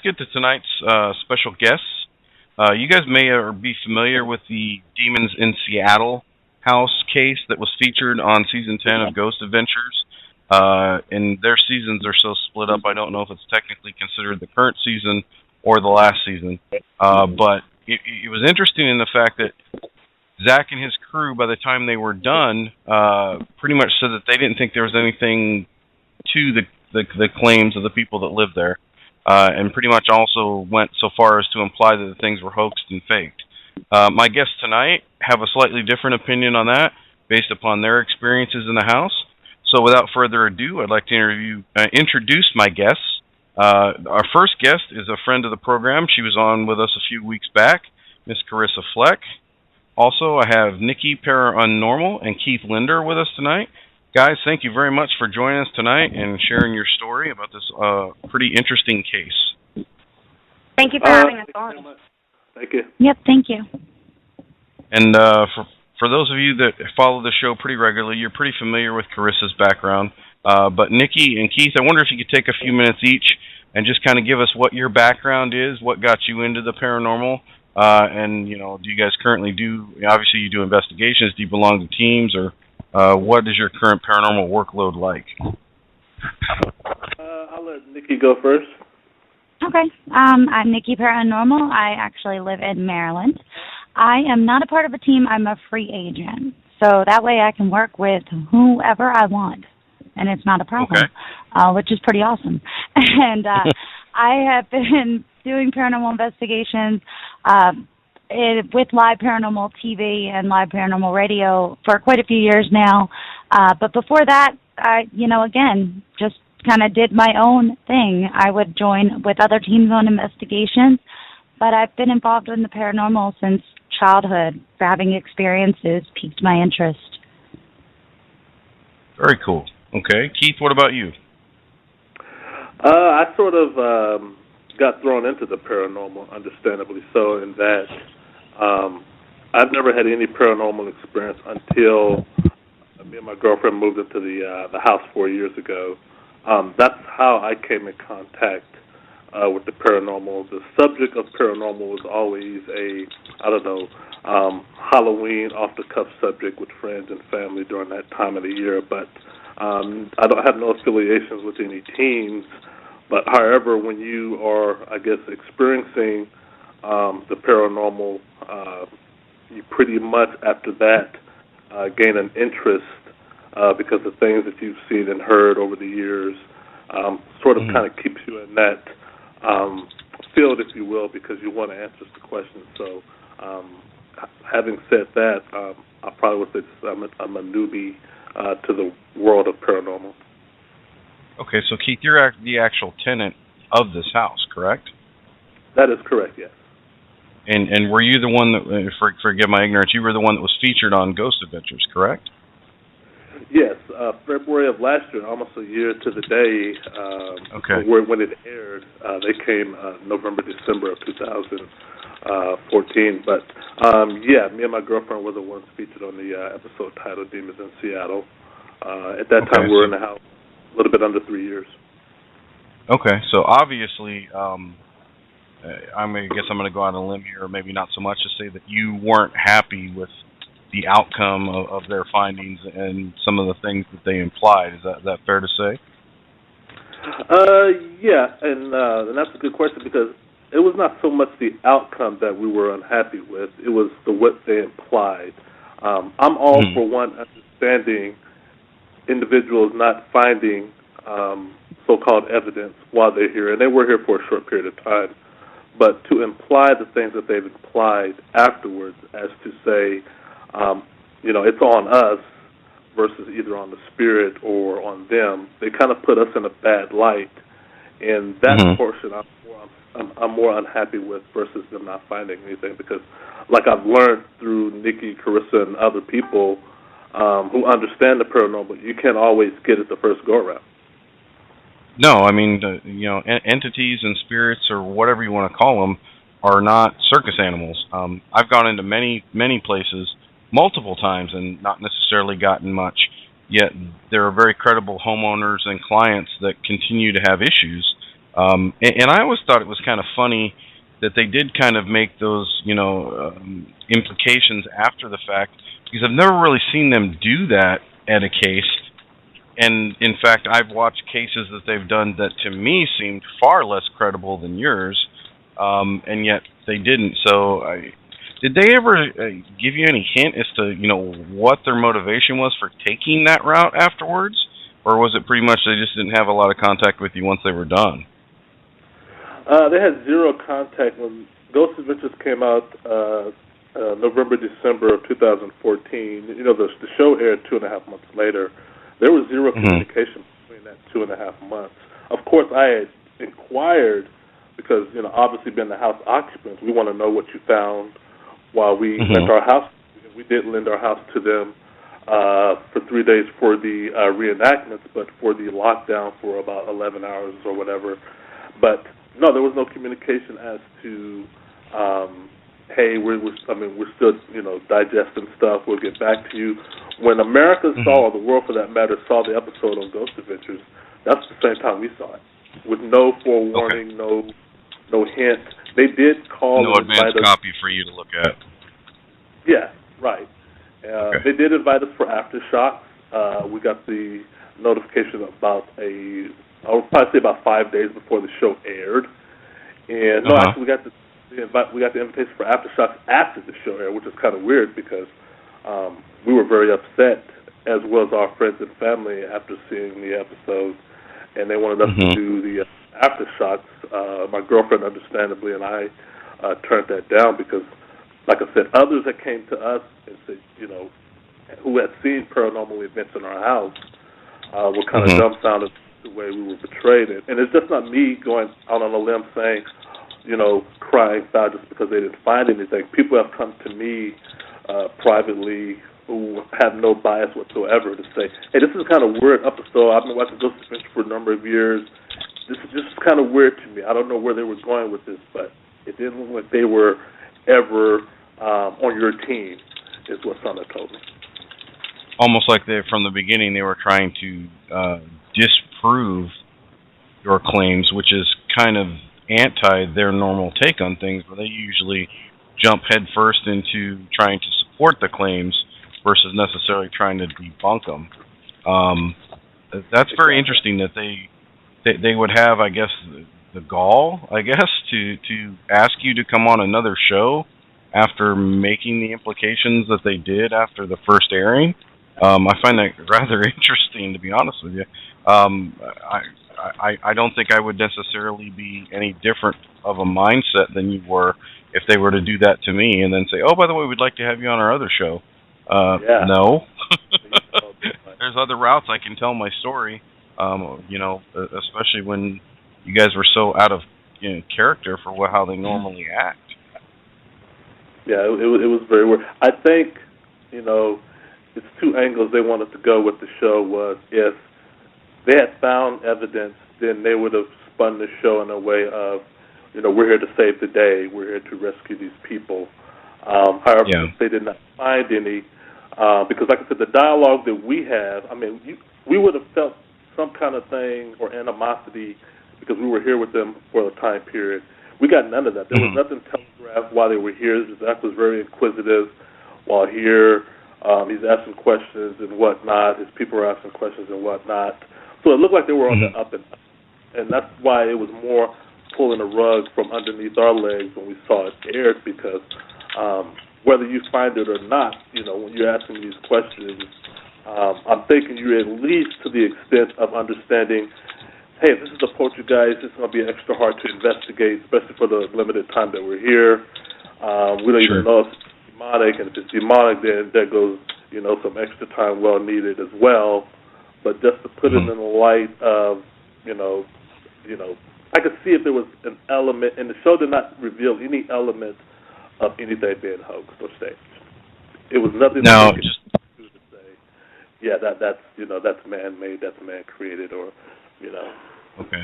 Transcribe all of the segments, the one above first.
get to tonight's special guests. You guys may be familiar with the Demons in Seattle house case that was featured on season 10 of Ghost Adventures. And their seasons are so split up, I don't know if it's technically considered the current season or the last season. But it was interesting in the fact that Zach and his crew, by the time they were done, pretty much said that they didn't think there was anything to the claims of the people that lived there. And pretty much also went so far as to imply that the things were hoaxed and faked. My guests tonight have a slightly different opinion on that based upon their experiences in the house. So without further ado, I'd like to introduce my guests. Our first guest is a friend of the program. She was on with us a few weeks back, Miss Carissa Fleck. Also, I have Nikki Paranormal and Keith Linder with us tonight. Guys, thank you very much for joining us tonight and sharing your story about this pretty interesting case. Thank you for having us on. Thank you. Yep, thank you. And for those of you that follow the show pretty regularly, you're pretty familiar with Carissa's background. But Nikki and Keith, I wonder if you could take a few minutes each and just kind of give us what your background is, what got you into the paranormal, and, do you guys currently obviously you do investigations, do you belong to teams, or what is your current paranormal workload like? I'll let Nikki go first. Okay. I'm Nikki Paranormal. I actually live in Maryland. I am not a part of a team. I'm a free agent. So that way I can work with whoever I want, and it's not a problem, which is pretty awesome. And I have been doing paranormal investigations with Live Paranormal TV and Live Paranormal Radio for quite a few years now. But before that, I, again, just kind of did my own thing. I would join with other teams on investigations, but I've been involved in the paranormal since childhood. Having experiences piqued my interest. Very cool. Okay. Keith, what about you? I sort of got thrown into the paranormal, understandably so, in that I've never had any paranormal experience until me and my girlfriend moved into the house 4 years ago. That's how I came in contact with the paranormal. The subject of paranormal was always Halloween off-the-cuff subject with friends and family during that time of the year. But I don't have no affiliations with any teams. But however, when you are, experiencing the paranormal, you pretty much after that gain an interest because the things that you've seen and heard over the years sort of kind of keeps you in that field, if you will, because you want to answer the questions. So having said that, I probably would say I'm a newbie to the world of paranormal. Okay, so Keith, you're the actual tenant of this house, correct? That is correct, yes. And were you the one that, forgive my ignorance, you were the one that was featured on Ghost Adventures, correct? Yes, February of last year, almost a year to the day, when it aired. They came November, December of 2014. But, me and my girlfriend were the ones featured on the episode titled Demons in Seattle. At that time, we were in the house a little bit under 3 years. Okay, so obviously, I guess I'm going to go out on a limb here, or maybe not so much, to say that you weren't happy with the outcome of their findings and some of the things that they implied. Is that fair to say? Yeah, and that's a good question because it was not so much the outcome that we were unhappy with. It was what they implied. I'm all for one understanding individuals not finding so-called evidence while they're here, and they were here for a short period of time, but to imply the things that they've implied afterwards as to say, it's on us versus either on the spirit or on them, they kind of put us in a bad light, and that portion I'm more unhappy with versus them not finding anything because, like I've learned through Nikki, Carissa, and other people who understand the paranormal, you can't always get it the first go-around. No, I mean, entities and spirits or whatever you want to call them are not circus animals. I've gone into many, many places multiple times and not necessarily gotten much, yet there are very credible homeowners and clients that continue to have issues. And I always thought it was kind of funny that they did kind of make those, implications after the fact, because I've never really seen them do that at a case. And in fact, I've watched cases that they've done that to me seemed far less credible than yours, and yet they didn't. So, did they ever give you any hint as to what their motivation was for taking that route afterwards, or was it pretty much they just didn't have a lot of contact with you once they were done? They had zero contact when Ghost Adventures came out. November, December of 2014. The show aired 2.5 months later. There was zero communication between that 2.5 months. Of course, I had inquired because, obviously being the house occupants, we want to know what you found while we lent our house. We did lend our house to them for 3 days for the reenactments, but for the lockdown for about 11 hours or whatever. But no, there was no communication as to, hey, we're still, digesting stuff. We'll get back to you. When America saw, or the world for that matter, saw the episode on Ghost Adventures, that's the same time we saw it, with no forewarning, no hint. They did call. No advance copy for you to look at. Yeah, right. They did invite us for aftershocks. We got the notification about I would probably say about 5 days before the show aired, and actually we got the invitation for aftershocks after the show aired, which is kind of weird because we were very upset, as well as our friends and family, after seeing the episode, and they wanted us to do the aftershocks. My girlfriend, understandably, and I turned that down because, like I said, others that came to us and said, who had seen paranormal events in our house, were kind of dumbfounded the way we were portrayed. And it's just not me going out on a limb saying, crying foul just because they didn't find anything. People have come to me privately who have no bias whatsoever to say, hey, this is kind of weird episode. I've been watching Ghost Adventures for a number of years. This is just kind of weird to me. I don't know where they were going with this, but it didn't look like they were ever on your team, is what someone told me. Almost like from the beginning they were trying to disprove your claims, which is kind of anti their normal take on things, where they usually jump headfirst into trying to support the claims versus necessarily trying to debunk them. That's very interesting that they would have, I guess, the gall, to ask you to come on another show after making the implications that they did after the first airing. I find that rather interesting, to be honest with you. I don't think I would necessarily be any different of a mindset than you were if they were to do that to me and then say, oh, by the way, we'd like to have you on our other show. No. There's other routes I can tell my story, especially when you guys were so out of character for how they normally act. Yeah, it was very weird. I think, it's two angles they wanted to go with the show. Was if they had found evidence, then they would have spun the show in a way of, we're here to save the day, we're here to rescue these people. However, they did not find any, because like I said, the dialogue that we have, we would have felt some kind of thing or animosity because we were here with them for a time period. We got none of that. There was nothing telegraphed while they were here. Zach was very inquisitive while here. He's asking questions and whatnot. His people were asking questions and whatnot. So it looked like they were on the up and up. And that's why it was more pulling a rug from underneath our legs when we saw it aired, because whether you find it or not, when you're asking these questions, I'm thinking you're at least to the extent of understanding, hey, if this is a poltergeist, it's going to be extra hard to investigate, especially for the limited time that we're here. We don't even know if it's demonic, and if it's demonic, then there goes, some extra time well needed as well. But just to put it in the light of, I could see if there was an element, and the show did not reveal any element of anything being hoaxed or staged. It was nothing that you could say, yeah, that's man-made, that's man-created, or, Okay.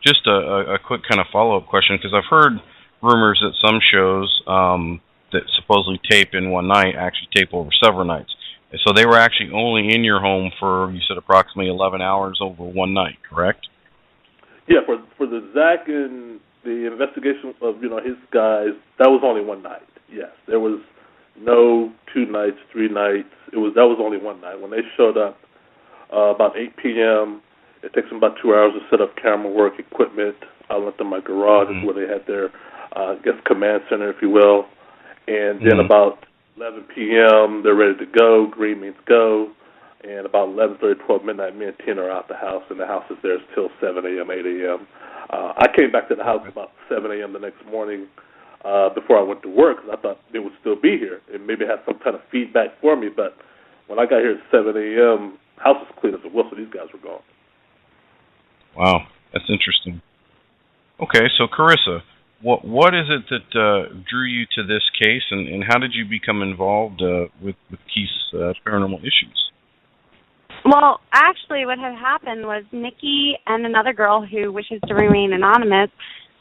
Just a quick kind of follow-up question, because I've heard rumors that some shows that supposedly tape in one night actually tape over several nights. So they were actually only in your home for, you said, approximately 11 hours over one night, correct? Yeah, for the Zach and the investigation of his guys, that was only one night. Yes, there was no 2 nights, 3 nights. That was only one night. When they showed up about 8 p.m., it takes them about 2 hours to set up camera work equipment. I went to my garage, is where they had their command center, if you will. And then about 11 p.m., they're ready to go. Green means go. And about 11:30, 12 midnight, me and Tina are out the house, and the house is there till 7 a.m., 8 a.m. I came back to the house about 7 a.m. the next morning before I went to work, because I thought they would still be here and maybe have some kind of feedback for me. But when I got here at 7 a.m., house was clean as a whistle. These guys were gone. Wow, that's interesting. Okay, so Carissa, what is it that drew you to this case, and how did you become involved with Keith's paranormal issues? Well, actually, what had happened was Nikki and another girl who wishes to remain anonymous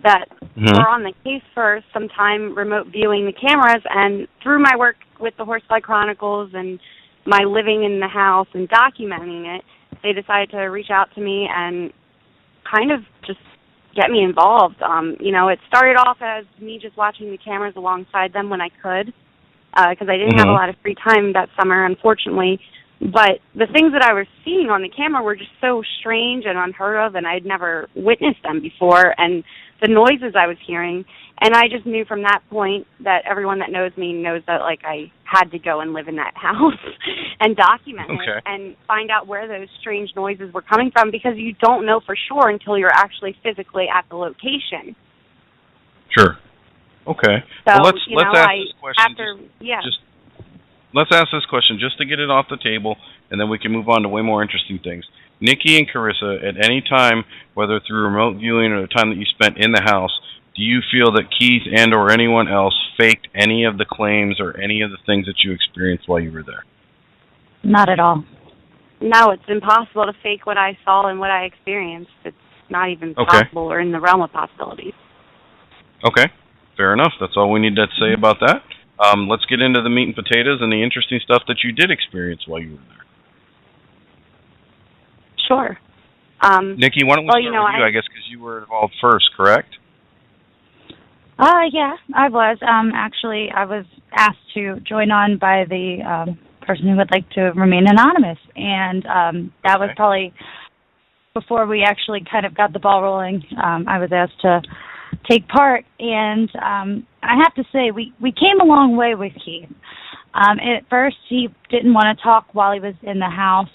that were on the case for some time remote viewing the cameras, and through my work with the Horsefly Chronicles and my living in the house and documenting it, they decided to reach out to me and kind of just get me involved. It started off as me just watching the cameras alongside them when I could, because I didn't have a lot of free time that summer, unfortunately. But the things that I was seeing on the camera were just so strange and unheard of, and I'd never witnessed them before, and the noises I was hearing. And I just knew from that point that everyone that knows me knows that, I had to go and live in that house and document it and find out where those strange noises were coming from, because you don't know for sure until you're actually physically at the location. Sure. Okay. So, well, let's ask this question. Let's ask this question just to get it off the table, and then we can move on to way more interesting things. Nikki and Carissa, at any time, whether through remote viewing or the time that you spent in the house, do you feel that Keith and or anyone else faked any of the claims or any of the things that you experienced while you were there? Not at all. No, it's impossible to fake what I saw and what I experienced. It's not even possible or in the realm of possibilities. Okay, fair enough. That's all we need to say about that. Let's get into the meat and potatoes and the interesting stuff that you did experience while you were there. Sure. Nikki, why don't we start with you, I guess, because you were involved first, correct? Yeah, I was. Actually, I was asked to join on by the person who would like to remain anonymous, and that was probably before we actually kind of got the ball rolling. I was asked to take part, and I have to say we came a long way with Keith. At first, he didn't want to talk while he was in the house,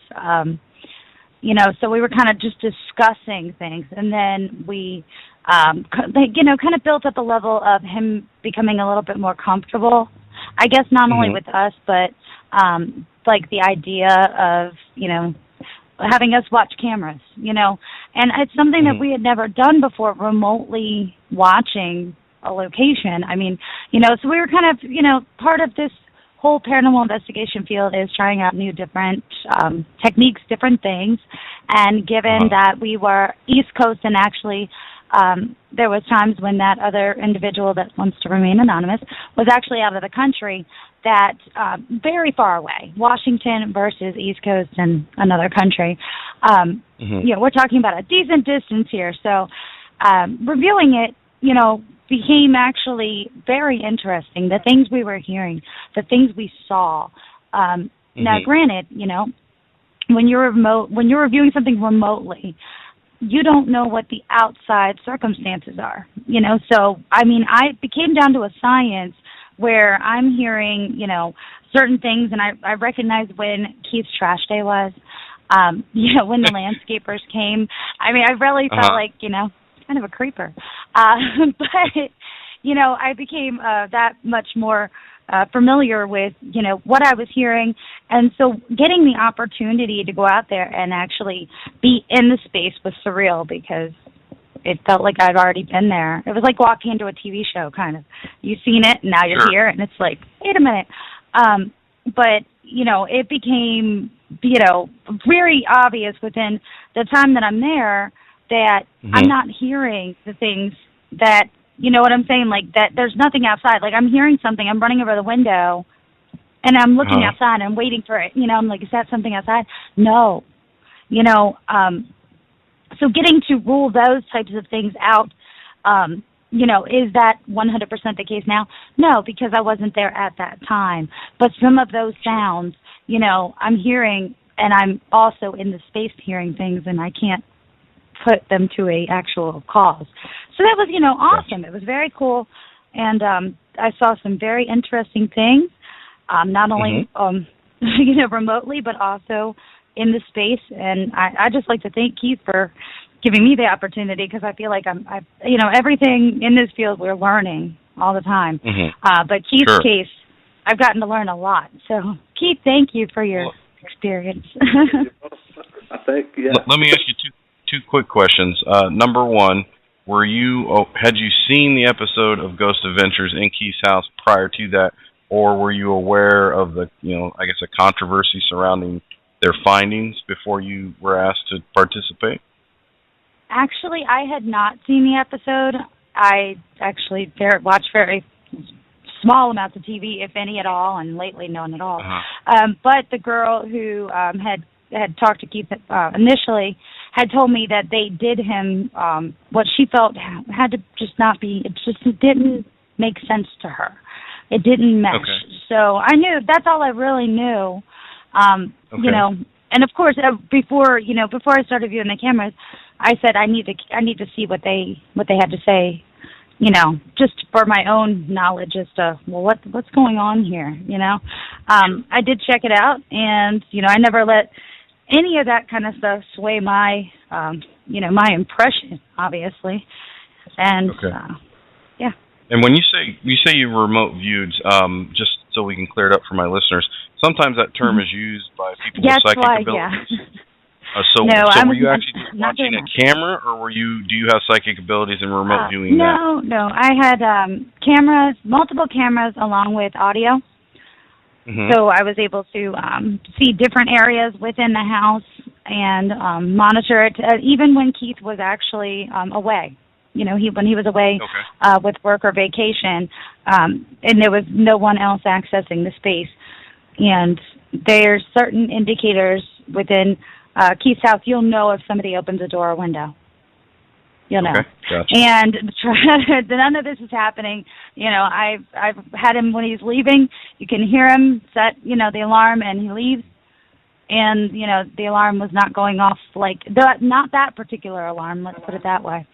so we were kind of just discussing things, and then we kind of built up a level of him becoming a little bit more comfortable, I guess, not only with us, but the idea of having us watch cameras, and it's something that we had never done before, remotely watching a location. I mean, so we were kind of, part of this whole paranormal investigation field is trying out new different techniques, different things. And given that we were East Coast, and actually there was times when that other individual that wants to remain anonymous was actually out of the country, that very far away, Washington versus East Coast and another country. We're talking about a decent distance here. So reviewing it, became actually very interesting. The things we were hearing, the things we saw. Now, granted, when you're reviewing something remotely, you don't know what the outside circumstances are. So I mean, it came down to a science where I'm hearing, certain things, and I recognized when Keith's trash day was. When the landscapers came. I mean, I really felt like, kind of a creeper. But, I became that much more familiar with, what I was hearing. And so getting the opportunity to go out there and actually be in the space was surreal, because it felt like I'd already been there. It was like walking into a TV show, kind of. You've seen it, and now you're here, and it's like, wait a minute. But, it became, very obvious within the time that I'm there that I'm not hearing the things that, you know what I'm saying, like that there's nothing outside. Like, I'm hearing something, I'm running over the window, and I'm looking outside, and I'm waiting for it. I'm like, is that something outside? No. So getting to rule those types of things out, is that 100% the case now? No, because I wasn't there at that time. But some of those sounds, I'm hearing, and I'm also in the space hearing things, and I can't put them to a actual cause. So that was, awesome. It was very cool, and I saw some very interesting things, not only, remotely, but also in the space. And I just like to thank Keith for giving me the opportunity, because I feel like everything in this field we're learning all the time. But Keith's case, I've gotten to learn a lot. So, Keith, thank you for your experience. I think, yeah. Let me ask you two quick questions. Number one, had you seen the episode of Ghost Adventures in Keith's house prior to that, or were you aware of the, a controversy surrounding their findings before you were asked to participate? Actually, I had not seen the episode. I actually watch very small amounts of TV, if any at all, and lately none at all. But the girl who had talked to Keith initially had told me that they did him what she felt had to just not be. It didn't make sense to her. It didn't mesh. Okay. So I knew that's all I really knew. And of course, before I started viewing the cameras, I said I need to see what they had to say, just for my own knowledge as to what's going on here. I did check it out, and I never let any of that kind of stuff sway my my impression, obviously. And yeah. And when you say you remote viewed, just so we can clear it up for my listeners, sometimes that term is used by people with psychic abilities. Yeah. So were you actually just watching a camera, or do you have psychic abilities and remote viewing that? No. I had cameras, multiple cameras, along with audio. So I was able to see different areas within the house and monitor it, even when Keith was actually away. When he was away with work or vacation, and there was no one else accessing the space. And there's certain indicators within Keith's house. You'll know if somebody opens a door or window. You'll know. Okay, gotcha. And none of this is happening. I've had him when he's leaving. You can hear him set, the alarm, and he leaves. And, the alarm was not going off not that particular alarm, let's put it that way.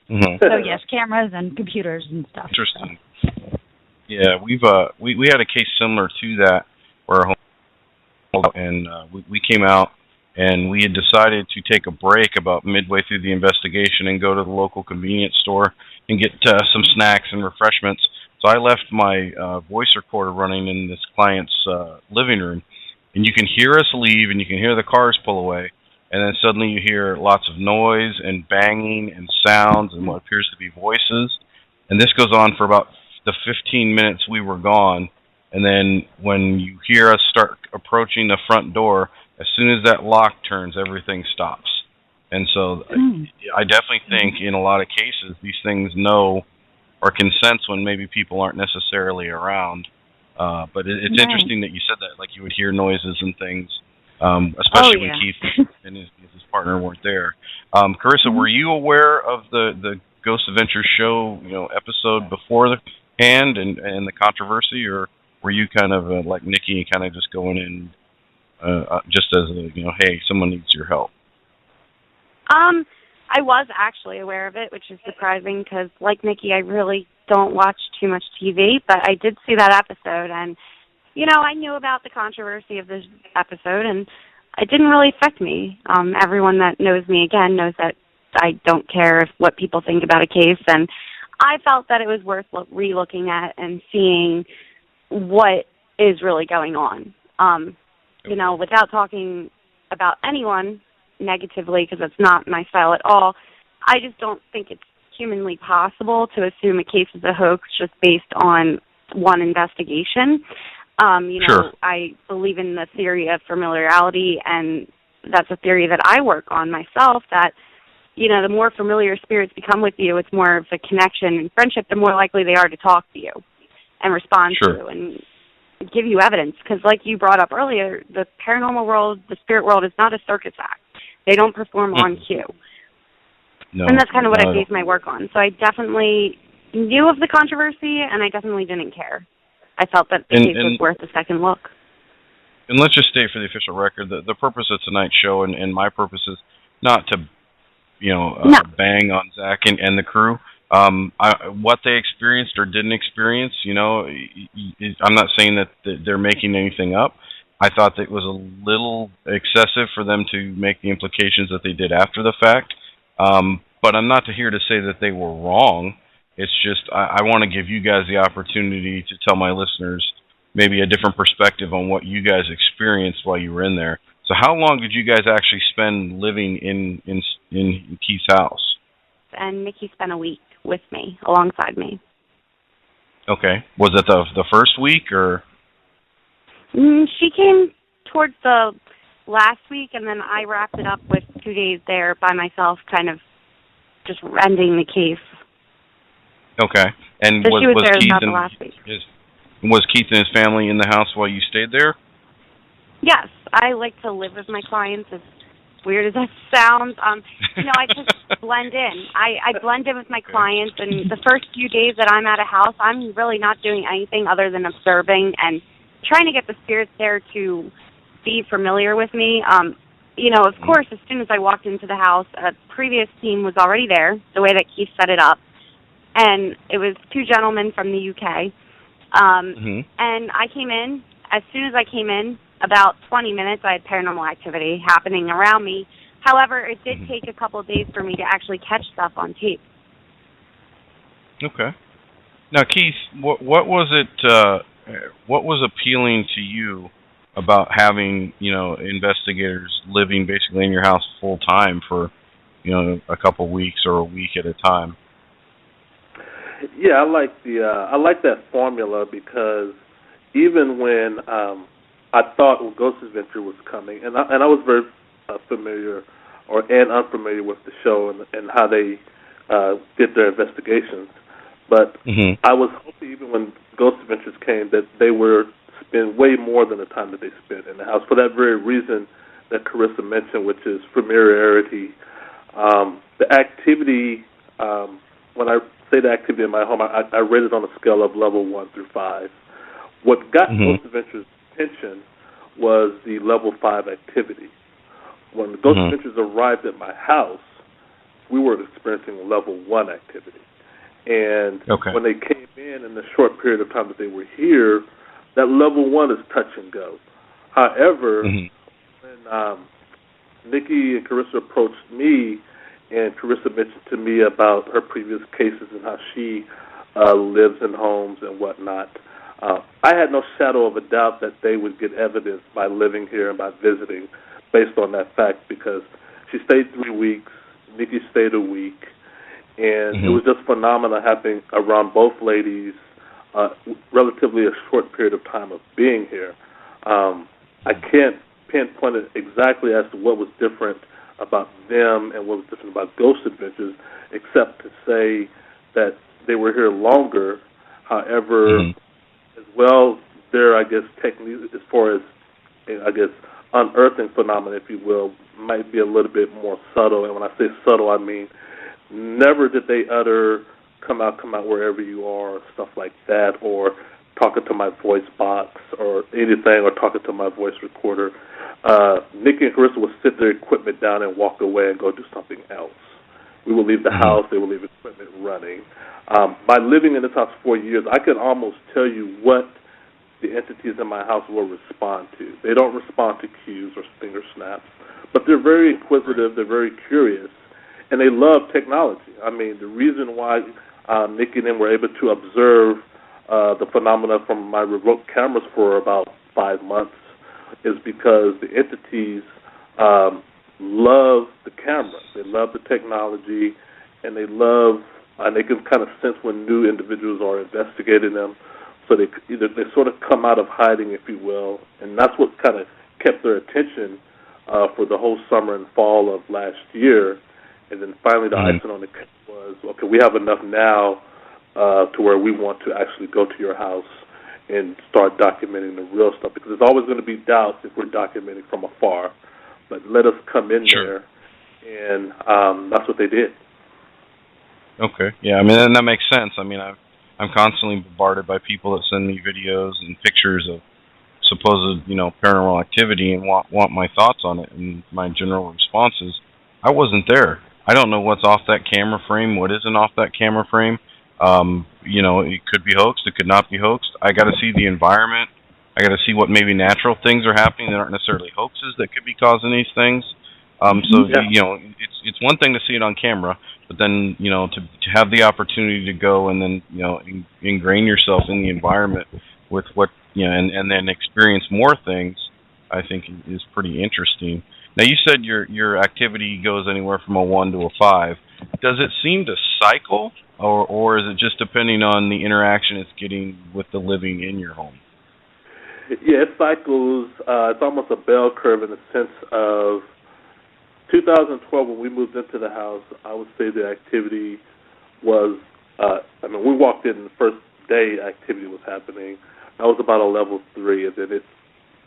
So, yes, cameras and computers and stuff. Interesting. So. Yeah, we had a case similar to that where we came out and we had decided to take a break about midway through the investigation and go to the local convenience store and get some snacks and refreshments. So I left my voice recorder running in this client's living room, and you can hear us leave and you can hear the cars pull away, and then suddenly you hear lots of noise and banging and sounds and what appears to be voices, and this goes on for about the 15 minutes we were gone. And then when you hear us start approaching the front door, as soon as that lock turns, everything stops. And so I definitely think in a lot of cases these things know or can sense when maybe people aren't necessarily around. But it's interesting that you said that, like you would hear noises and things, especially when Keith and his partner weren't there. Carissa, were you aware of the Ghost Adventures show, episode before the hand and the controversy, or were you kind of like Nikki, kind of just going in just as a, hey, someone needs your help? I was actually aware of it, which is surprising because, like Nikki, I really don't watch too much TV, but I did see that episode, and, I knew about the controversy of this episode, and it didn't really affect me. Everyone that knows me, again, knows that I don't care what people think about a case, and I felt that it was worth re-looking at and seeing what is really going on. Without talking about anyone negatively, because that's not my style at all, I just don't think it's humanly possible to assume a case is a hoax just based on one investigation. Sure. I believe in the theory of familiarity, and that's a theory that I work on myself, that, the more familiar spirits become with you, it's more of a connection and friendship, the more likely they are to talk to you and respond to you and give you evidence. Because like you brought up earlier, the paranormal world, the spirit world is not a circus act. They don't perform on cue. No. And that's kind of what I no. base my work on. So I definitely knew of the controversy, and I definitely didn't care. I felt that the case was worth a second look. And let's just state for the official record that the purpose of tonight's show and my purpose is not to, bang on Zach and the crew. What they experienced or didn't experience, I'm not saying that they're making anything up. I thought that it was a little excessive for them to make the implications that they did after the fact. But I'm not here to say that they were wrong. It's just I want to give you guys the opportunity to tell my listeners maybe a different perspective on what you guys experienced while you were in there. So how long did you guys actually spend living in Keith's house? And Nikki spent a week with me, alongside me. Okay. Was it the first week or? She came towards the last week, and then I wrapped it up with 2 days there by myself, kind of just ending the case. Okay. And so she was there Keith about the last week. Was Keith and his family in the house while you stayed there? Yes. I like to live with my clients, as weird as that sounds. I just blend in. I blend in with my clients, and the first few days that I'm at a house, I'm really not doing anything other than observing and trying to get the spirits there to be familiar with me. Of course, as soon as I walked into the house, a previous team was already there, the way that Keith set it up. And it was 2 gentlemen from the UK. And I came in. As soon as I came in, about 20 minutes, I had paranormal activity happening around me. However, it did take a couple of days for me to actually catch stuff on tape. Okay. Now, Keith, what was it? What was appealing to you about having investigators living basically in your house full time for a couple of weeks or a week at a time? Yeah, I like that formula because even when I thought Ghost Adventure was coming, and I was very familiar and unfamiliar with the show and how they did their investigations, but I was hoping even when Ghost Adventures came that they would spend way more than the time that they spent in the house for that very reason that Carissa mentioned, which is familiarity. The activity, when I say the activity in my home, I rate it on a scale of level 1 through 5. What got Ghost Adventures' attention was the level 5 activity. When the Ghost Adventures arrived at my house, we were experiencing level 1 activity. And when they came in the short period of time that they were here, that level 1 is touch and go. However, when Nikki and Carissa approached me, and Carissa mentioned to me about her previous cases and how she lives in homes and whatnot, I had no shadow of a doubt that they would get evidence by living here and by visiting based on that fact because she stayed 3 weeks, Nikki stayed a week, and it was just phenomenal happening around both ladies relatively a short period of time of being here. I can't pinpoint it exactly as to what was different about them and what was different about Ghost Adventures, except to say that they were here longer. However, as well, their, techniques as far as, unearthing phenomena, if you will, might be a little bit more subtle. And when I say subtle, I mean never did they utter, come out wherever you are, or stuff like that, or talking to my voice box or anything, or talking to my voice recorder. Nikki and Carissa would sit their equipment down and walk away and go do something else. We would leave the house, they would leave equipment running. By living in this house 4 years, I can almost tell you what the entities in my house will respond to. They don't respond to cues or finger snaps, but they're very inquisitive, they're very curious, and they love technology. I mean, the reason why Nikki and them were able to observe the phenomena from my remote cameras for about 5 months is because the entities love the camera. They love the technology, and they can kind of sense when new individuals are investigating them. So they sort of come out of hiding, if you will, and that's what kind of kept their attention for the whole summer and fall of last year. And then finally the icing on the cake was, okay, we have enough now to where we want to actually go to your house and start documenting the real stuff, because there's always going to be doubts if we're documenting from afar. But let us come in there and that's what they did. Okay. Yeah, I mean, and that makes sense. I mean, I'm constantly bombarded by people that send me videos and pictures of supposed, paranormal activity and want my thoughts on it. And my general response is, I wasn't there. I don't know what's off that camera frame, what isn't off that camera frame. It could be hoaxed, it could not be hoaxed. I got to see the environment. I got to see what maybe natural things are happening that aren't necessarily hoaxes that could be causing these things. It's one thing to see it on camera, but then, to have the opportunity to go and then, ingrain yourself in the environment with what, and then experience more things, I think is pretty interesting. Now, you said your activity goes anywhere from a 1 to a 5. Does it seem to cycle, or is it just depending on the interaction it's getting with the living in your home? Yeah, it cycles. It's almost a bell curve in the sense of 2012, when we moved into the house, I would say the activity was, we walked in the first day activity was happening. That was about a level 3, and then it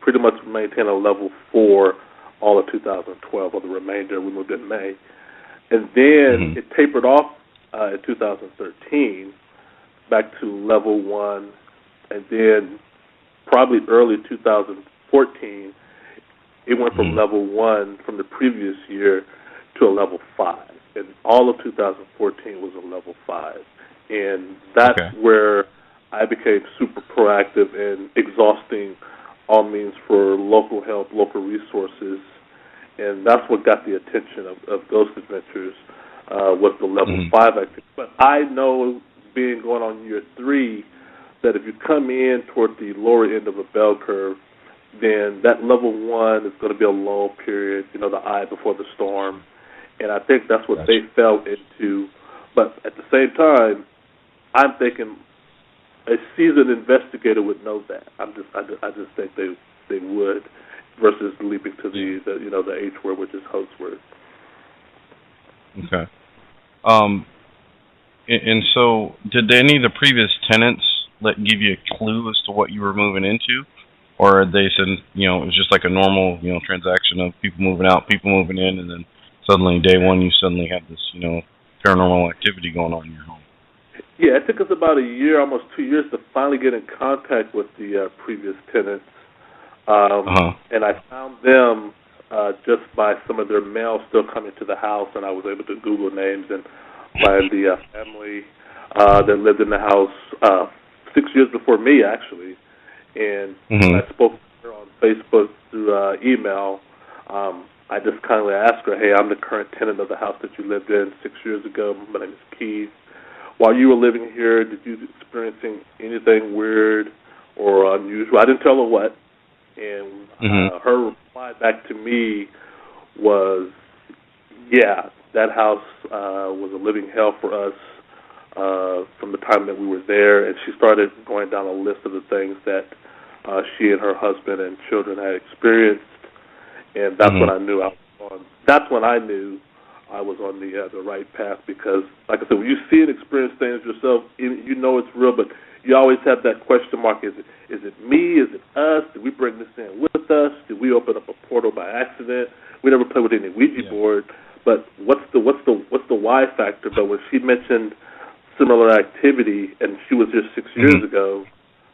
pretty much maintained a level 4 all of 2012, or the remainder. We moved in May. And then it tapered off in 2013 back to level 1, and then probably early 2014, it went from level 1 from the previous year to a level 5. And all of 2014 was a level 5. And that's where I became super proactive in exhausting all means for local help, local resources. And that's what got the attention of Ghost Adventures, was the level 5 activity. But I know, being going on year 3, that if you come in toward the lower end of a bell curve, then that level 1 is going to be a lull period, the eye before the storm. And I think that's what they fell into. But at the same time, I'm thinking a seasoned investigator would know that. I just think they would, versus leaping to the H word, which is hoax word. Okay. And so, did any of the previous tenants give you a clue as to what you were moving into? Or they said, it was just like a normal, transaction of people moving out, people moving in, and then suddenly, day one, you suddenly had this, paranormal activity going on in your home? Yeah, it took us about a year, almost 2 years, to finally get in contact with the previous tenants. And I found them just by some of their mail still coming to the house, and I was able to Google names and find the family that lived in the house 6 years before me, actually. And I spoke to her on Facebook through email. I just kindly asked her, hey, I'm the current tenant of the house that you lived in 6 years ago. My name is Keith. While you were living here, did you experience anything weird or unusual? I didn't tell her what. And her reply back to me was, yeah, that house was a living hell for us from the time that we were there. And she started going down a list of the things that she and her husband and children had experienced. And that's when I knew that's when I knew I was on the right path, because, like I said, when you see and experience things yourself, you know it's real, but you always have that question mark: is it me? Is it us? Did we bring this in with us? Did we open up a portal by accident? We never played with any Ouija board, but what's the why factor? But when she mentioned similar activity, and she was here 6 years ago,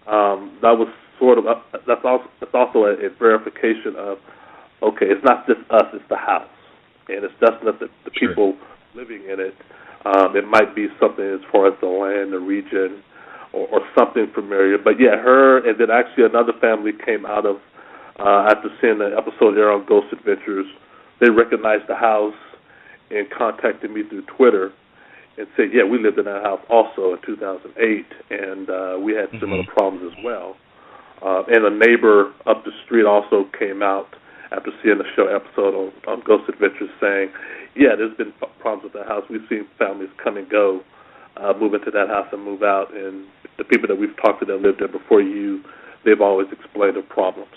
that was sort of that's also a verification of, okay, it's not just us, it's the house. And it's just not the people living in it. It might be something as far as the land, the region, or something familiar. But yeah, her, and then actually another family came out of, after seeing the episode there on Ghost Adventures, they recognized the house and contacted me through Twitter and said, yeah, we lived in that house also in 2008, and we had similar problems as well. And a neighbor up the street also came out after seeing the show episode on Ghost Adventures, saying, yeah, there's been problems with the house. We've seen families come and go, move into that house and move out, and the people that we've talked to that lived there before you, they've always explained the problems.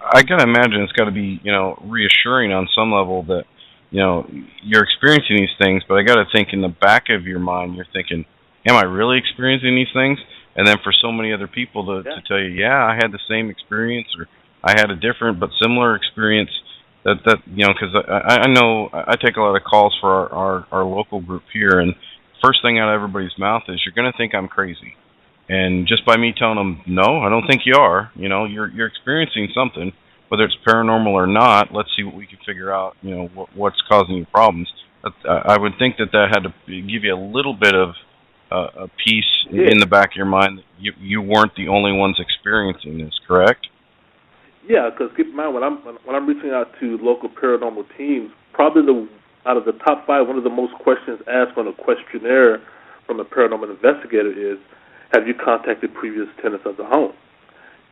I can imagine it's got to be, reassuring on some level that, you're experiencing these things, but I got to think in the back of your mind, you're thinking, am I really experiencing these things? And then for so many other people to tell you, yeah, I had the same experience, or I had a different but similar experience, Because I know I take a lot of calls for our local group here, and first thing out of everybody's mouth is you're going to think I'm crazy. And just by me telling them, no, I don't think you are. You're experiencing something, whether it's paranormal or not. Let's see what we can figure out. What's causing you problems. I would think that had to give you a little bit of a peace in the back of your mind that you weren't the only ones experiencing this. Correct? Yeah, because keep in mind when I'm reaching out to local paranormal teams, probably out of the top 5, one of the most questions asked on a questionnaire from a paranormal investigator is, have you contacted previous tenants of the home?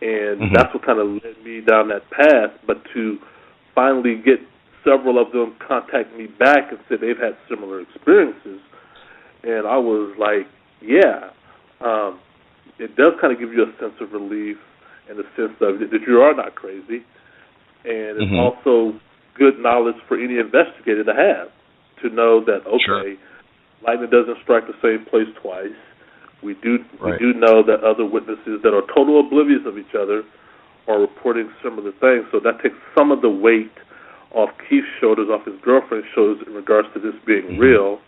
And that's what kind of led me down that path. But to finally get several of them contact me back and said they've had similar experiences, and I was like, yeah, it does kind of give you a sense of relief and a sense of that you are not crazy. And it's also good knowledge for any investigator to have, to know that, okay, lightning doesn't strike the same place twice. We do know that other witnesses that are total oblivious of each other are reporting similar things. So that takes some of the weight off Keith's shoulders, off his girlfriend's shoulders in regards to this being real.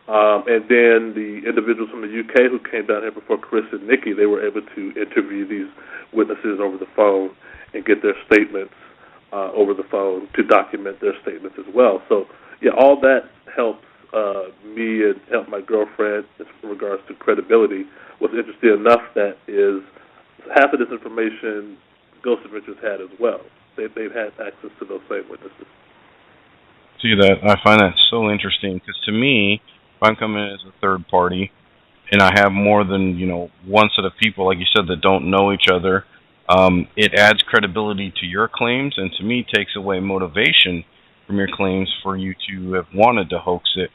And then the individuals from the UK who came down here before Chris and Nikki, they were able to interview these witnesses over the phone and get their statements over the phone to document their statements as well. So, yeah, all that helps me and help my girlfriend in regards to credibility. What's interesting enough that is half of this information Ghost Adventures had as well. They've had access to those same witnesses. See that? I find that so interesting because to me, if I'm coming in as a third party and I have more than one set of people, like you said, that don't know each other, it adds credibility to your claims, and to me takes away motivation from your claims for you to have wanted to hoax it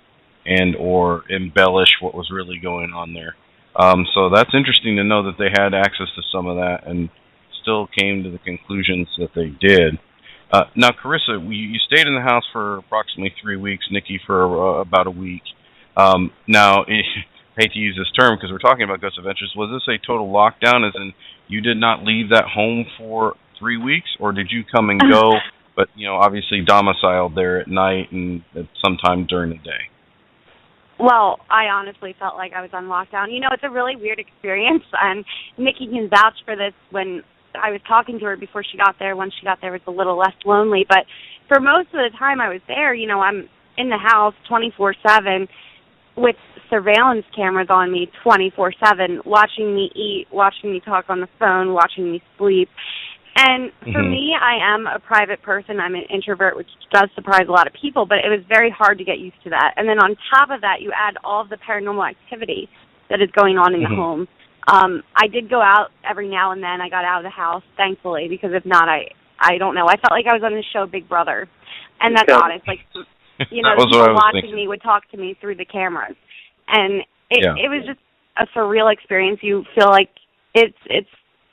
and or embellish what was really going on there. So that's interesting to know that they had access to some of that and still came to the conclusions that they did. Now, Carissa, you stayed in the house for approximately 3 weeks, Nikki for about a week. Now, I hate to use this term because we're talking about Ghost Adventures. Was this a total lockdown, as in you did not leave that home for 3 weeks, or did you come and go, but obviously domiciled there at night and at sometime during the day? Well, I honestly felt like I was on lockdown. It's a really weird experience, and Nikki can vouch for this. When I was talking to her before she got there, once she got there, it was a little less lonely. But for most of the time I was there, I'm in the house 24/7 with surveillance cameras on me 24/7, watching me eat, watching me talk on the phone, watching me sleep. And for me, I am a private person. I'm an introvert, which does surprise a lot of people, but it was very hard to get used to that. And then on top of that, you add all of the paranormal activity that is going on in the home. I did go out every now and then. I got out of the house, thankfully, because if not, I don't know. I felt like I was on the show Big Brother. And that's honest. Like, the people watching me would talk to me through the cameras. And it was just a surreal experience. You feel like it's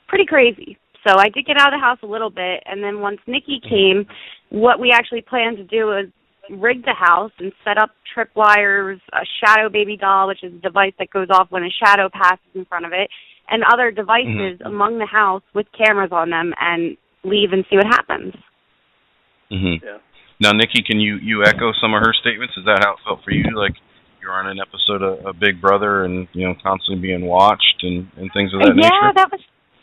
pretty crazy. So I did get out of the house a little bit, and then once Nikki came, what we actually planned to do was rig the house and set up tripwires, a shadow baby doll, which is a device that goes off when a shadow passes in front of it, and other devices among the house with cameras on them, and leave and see what happens. Yeah. Now, Nikki, can you echo some of her statements? Is that how it felt for you? Like you're on an episode of Big Brother and constantly being watched and things of that nature? Yeah,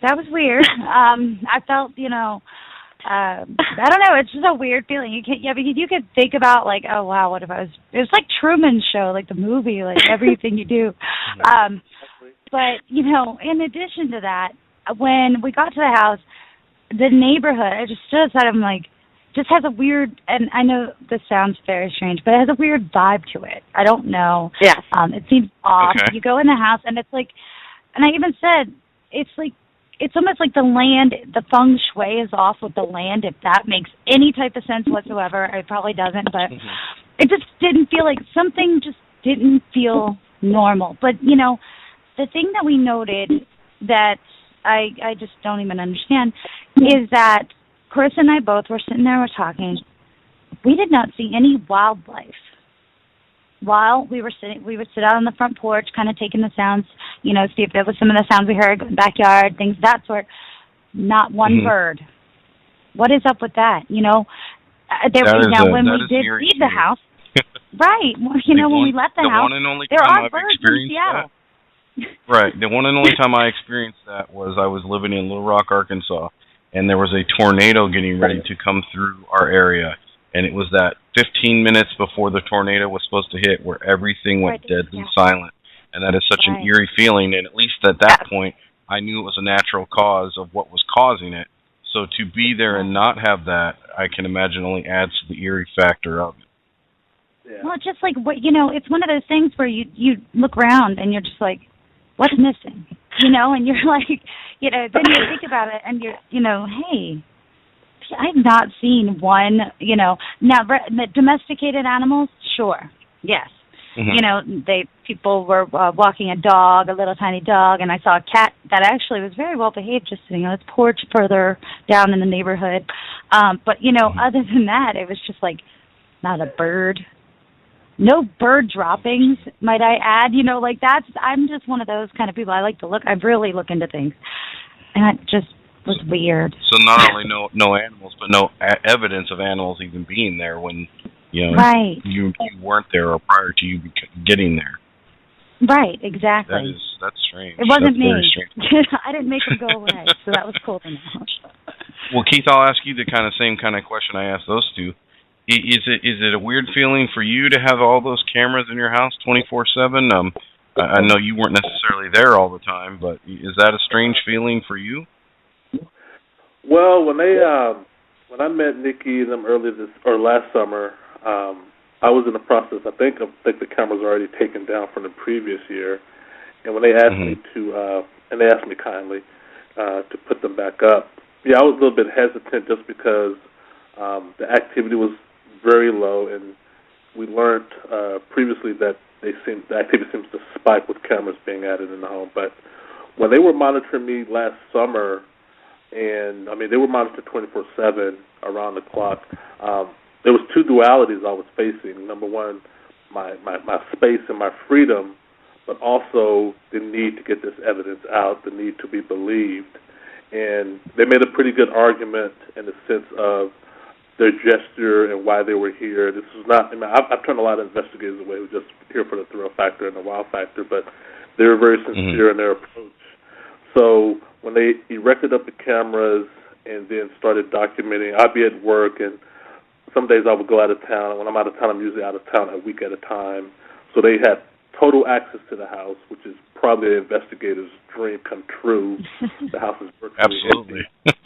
that was weird. I felt, I don't know, it's just a weird feeling. You could think about like, oh wow, what if it was like Truman Show, like the movie, like everything you do. But, in addition to that, when we got to the house, the neighborhood, I just stood outside, I'm like, just has a weird, and I know this sounds very strange, but it has a weird vibe to it. I don't know. Yes. It seems off. Okay. You go in the house and it's like, and I even said, it's almost like the land, the feng shui is off with the land, if that makes any type of sense whatsoever. It probably doesn't, but it just didn't feel like, something just didn't feel normal. But, the thing that we noted that I just don't even understand is that Chris and I both were sitting there, we're talking. We did not see any wildlife. While we were sitting, we would sit out on the front porch, kind of taking the sounds, see if there was some of the sounds we heard, backyard, things of that sort. Not one bird. What is up with that? When we did leave the house, right? When we left the house, one and only there time are I've birds in experienced Seattle. that. Right. The one and only time I experienced that was I was living in Little Rock, Arkansas, and there was a tornado getting ready to come through our area. And it was that 15 minutes before the tornado was supposed to hit where everything went deadly silent. And that is such an eerie feeling. And at least at that point, I knew it was a natural cause of what was causing it. So to be there and not have that, I can imagine only adds to the eerie factor of it. Yeah. Well, it's just like, it's one of those things where you look around and you're just like, what's missing? And you're like, then you think about it and you're, hey, I've not seen one, now the domesticated animals, sure, yes. Mm-hmm. People were walking a dog, a little tiny dog, and I saw a cat that actually was very well behaved, just sitting on its porch further down in the neighborhood. But other than that, it was just like not a bird, no bird droppings, might I add. I'm just one of those kind of people. I really look into things, and it just was weird. So not only no animals, but no evidence of animals even being there when right. you weren't there or prior to you getting there. Right, exactly. That's strange. It wasn't that's me. Very strange. I didn't make them go away, so that was cool to know. Well, Keith, I'll ask you the same kind of question I asked those two. Is it a weird feeling for you to have all those cameras in your house 24/7? I know you weren't necessarily there all the time, but is that a strange feeling for you? Well, when I met Nikki and them last summer, I was in the process. I think the cameras were already taken down from the previous year, and when they asked me to, and they asked me kindly to put them back up, I was a little bit hesitant just because the activity was very low, and we learned previously that the activity seems to spike with cameras being added in the home. But when they were monitoring me last summer, and they were monitored 24/7 around the clock. There was two dualities I was facing. Number one, my space and my freedom, but also the need to get this evidence out, the need to be believed. And they made a pretty good argument in the sense of their gesture and why they were here. This was not, I've turned a lot of investigators away who just here for the thrill factor and the wow factor, but they were very sincere in their approach. So when they erected up the cameras and then started documenting, I'd be at work, and some days I would go out of town. When I'm out of town, I'm usually out of town a week at a time. So they had total access to the house, which is probably an investigator's dream come true. The house is virtually absolutely empty.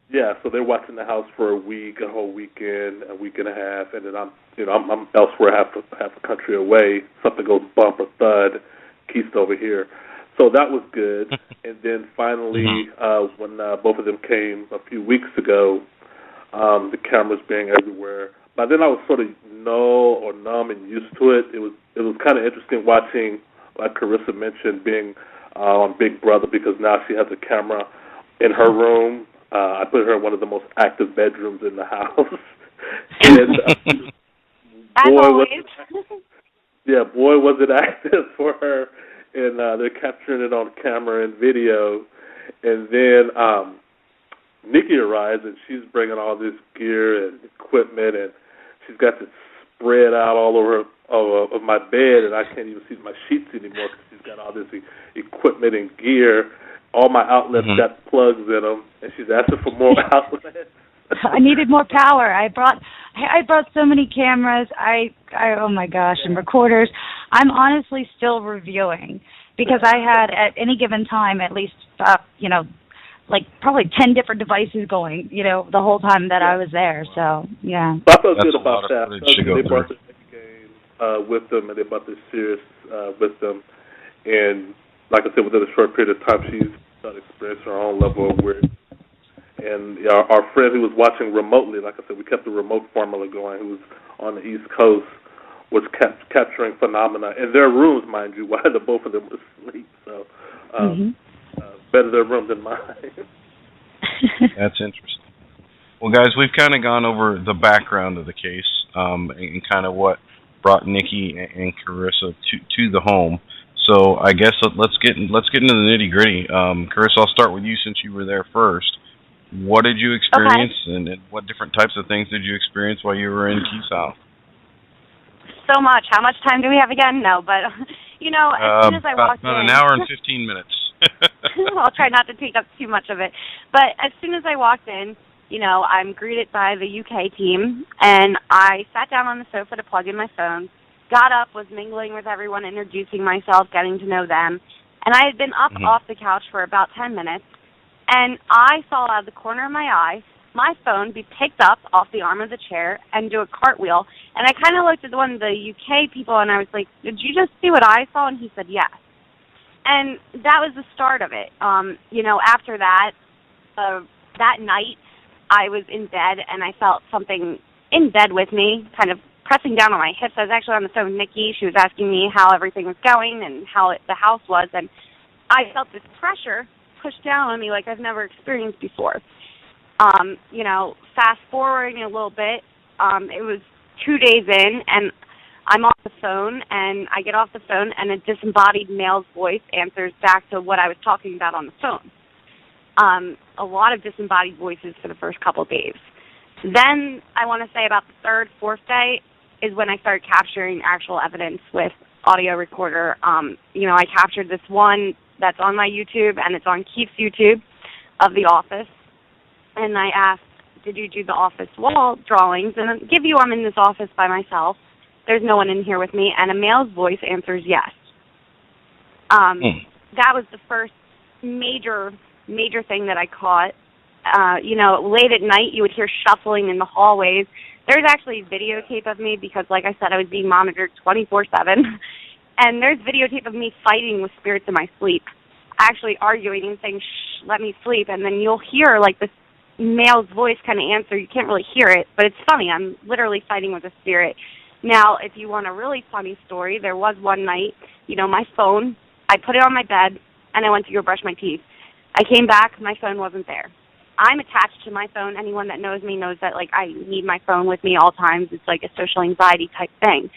Yeah, so they're watching the house for a week, a whole weekend, a week and a half, and then I'm elsewhere, half a country away. Something goes bump or thud, Keith's over here. So that was good. And then finally, when both of them came a few weeks ago, the cameras being everywhere. By then I was sort of numb and used to it. It was kind of interesting watching, like Carissa mentioned, being on Big Brother, because now she has a camera in her room. I put her in one of the most active bedrooms in the house. And boy, was it active for her. And they're capturing it on camera and video. And then Nikki arrives, and she's bringing all this gear and equipment, and she's got this spread out all over of my bed, and I can't even see my sheets anymore because she's got all this equipment and gear. All my outlets got plugs in them, and she's asking for more outlets. I needed more power. I brought so many cameras. Oh my gosh, and recorders. I'm honestly still reviewing because I had at any given time at least like probably 10 different devices going, the whole time that I was there. So yeah. I felt good about that. They brought the game with them, and they brought the Sirius with them, and like I said, within a short period of time, she's started experiencing her own level of weirdness. And our friend who was watching remotely, like I said, we kept the remote formula going, who was on the East Coast, was capturing phenomena in their rooms, mind you, while the both of them were asleep. So better their room than mine. That's interesting. Well, guys, we've kind of gone over the background of the case and kind of what brought Nikki and Carissa to the home. So I guess let's get into the nitty gritty. Carissa, I'll start with you since you were there first. What did you experience, and what different types of things did you experience while you were in Key South? So much. How much time do we have again? No, but, as soon as I walked in... About an hour and 15 minutes. I'll try not to take up too much of it. But as soon as I walked in, I'm greeted by the UK team, and I sat down on the sofa to plug in my phone, got up, was mingling with everyone, introducing myself, getting to know them, and I had been up off the couch for about 10 minutes, and I saw out of the corner of my eye my phone be picked up off the arm of the chair and do a cartwheel, and I kind of looked at one of the UK people, and I was like, did you just see what I saw? And he said, yes. And that was the start of it. After that, that night, I was in bed, and I felt something in bed with me, kind of pressing down on my hips. I was actually on the phone with Nikki. She was asking me how everything was going and how the house was, and I felt this pressure pushed down on me like I've never experienced before. Fast forwarding a little bit, it was 2 days in, and I'm off the phone, and I get off the phone, and a disembodied male's voice answers back to what I was talking about on the phone. A lot of disembodied voices for the first couple of days. Then I want to say about the third, fourth day is when I started capturing actual evidence with audio recorder. I captured this one that's on my YouTube, and it's on Keith's YouTube of the office. And I asked, did you do the office wall drawings? And I'll give you I'm in this office by myself. There's no one in here with me. And a male's voice answers yes. That was the first major thing that I caught. Late at night you would hear shuffling in the hallways. There's actually videotape of me because, like I said, I was being monitored 24/7. And there's videotape of me fighting with spirits in my sleep, actually arguing and saying, shh, let me sleep. And then you'll hear, like, this male's voice kind of answer. You can't really hear it, but it's funny. I'm literally fighting with a spirit. Now, if you want a really funny story, there was one night, my phone, I put it on my bed, and I went to go brush my teeth. I came back, my phone wasn't there. I'm attached to my phone. Anyone that knows me knows that, I need my phone with me all times. It's like a social anxiety type thing.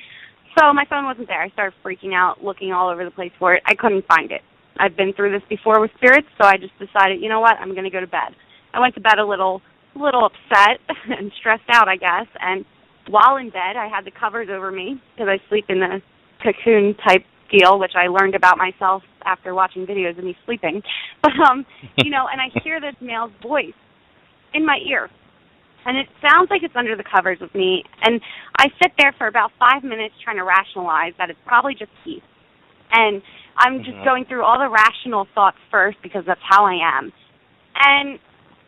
So my phone wasn't there. I started freaking out, looking all over the place for it. I couldn't find it. I've been through this before with spirits, so I just decided, you know what, I'm going to go to bed. I went to bed a little upset and stressed out, I guess, and while in bed, I had the covers over me because I sleep in the cocoon type deal, which I learned about myself after watching videos of me sleeping. But, and I hear this male's voice in my ear. And it sounds like it's under the covers with me. And I sit there for about 5 minutes trying to rationalize that it's probably just Keith. And I'm just going through all the rational thoughts first because that's how I am. And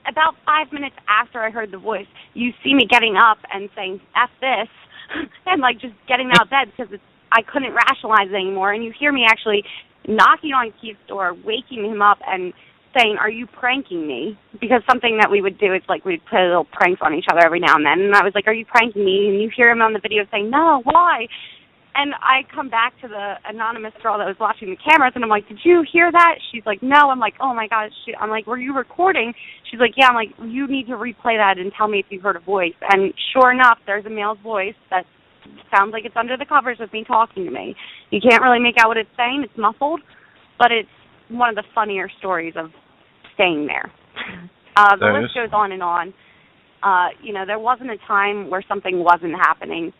about 5 minutes after I heard the voice, you see me getting up and saying, F this, and just getting out of bed because I couldn't rationalize it anymore. And you hear me actually knocking on Keith's door, waking him up and saying, are you pranking me? Because something that we would do is we'd play little pranks on each other every now and then. And I was like, are you pranking me? And you hear him on the video saying, no, why? And I come back to the anonymous girl that was watching the cameras, and I'm like, did you hear that? She's like, no. I'm like, oh, my God. I'm like, were you recording? She's like, yeah. I'm like, you need to replay that and tell me if you heard a voice. And sure enough, there's a male's voice that sounds like it's under the covers with me talking to me. You can't really make out what it's saying. It's muffled, but it's one of the funnier stories of staying there. The list goes on and on. There wasn't a time where something wasn't happening.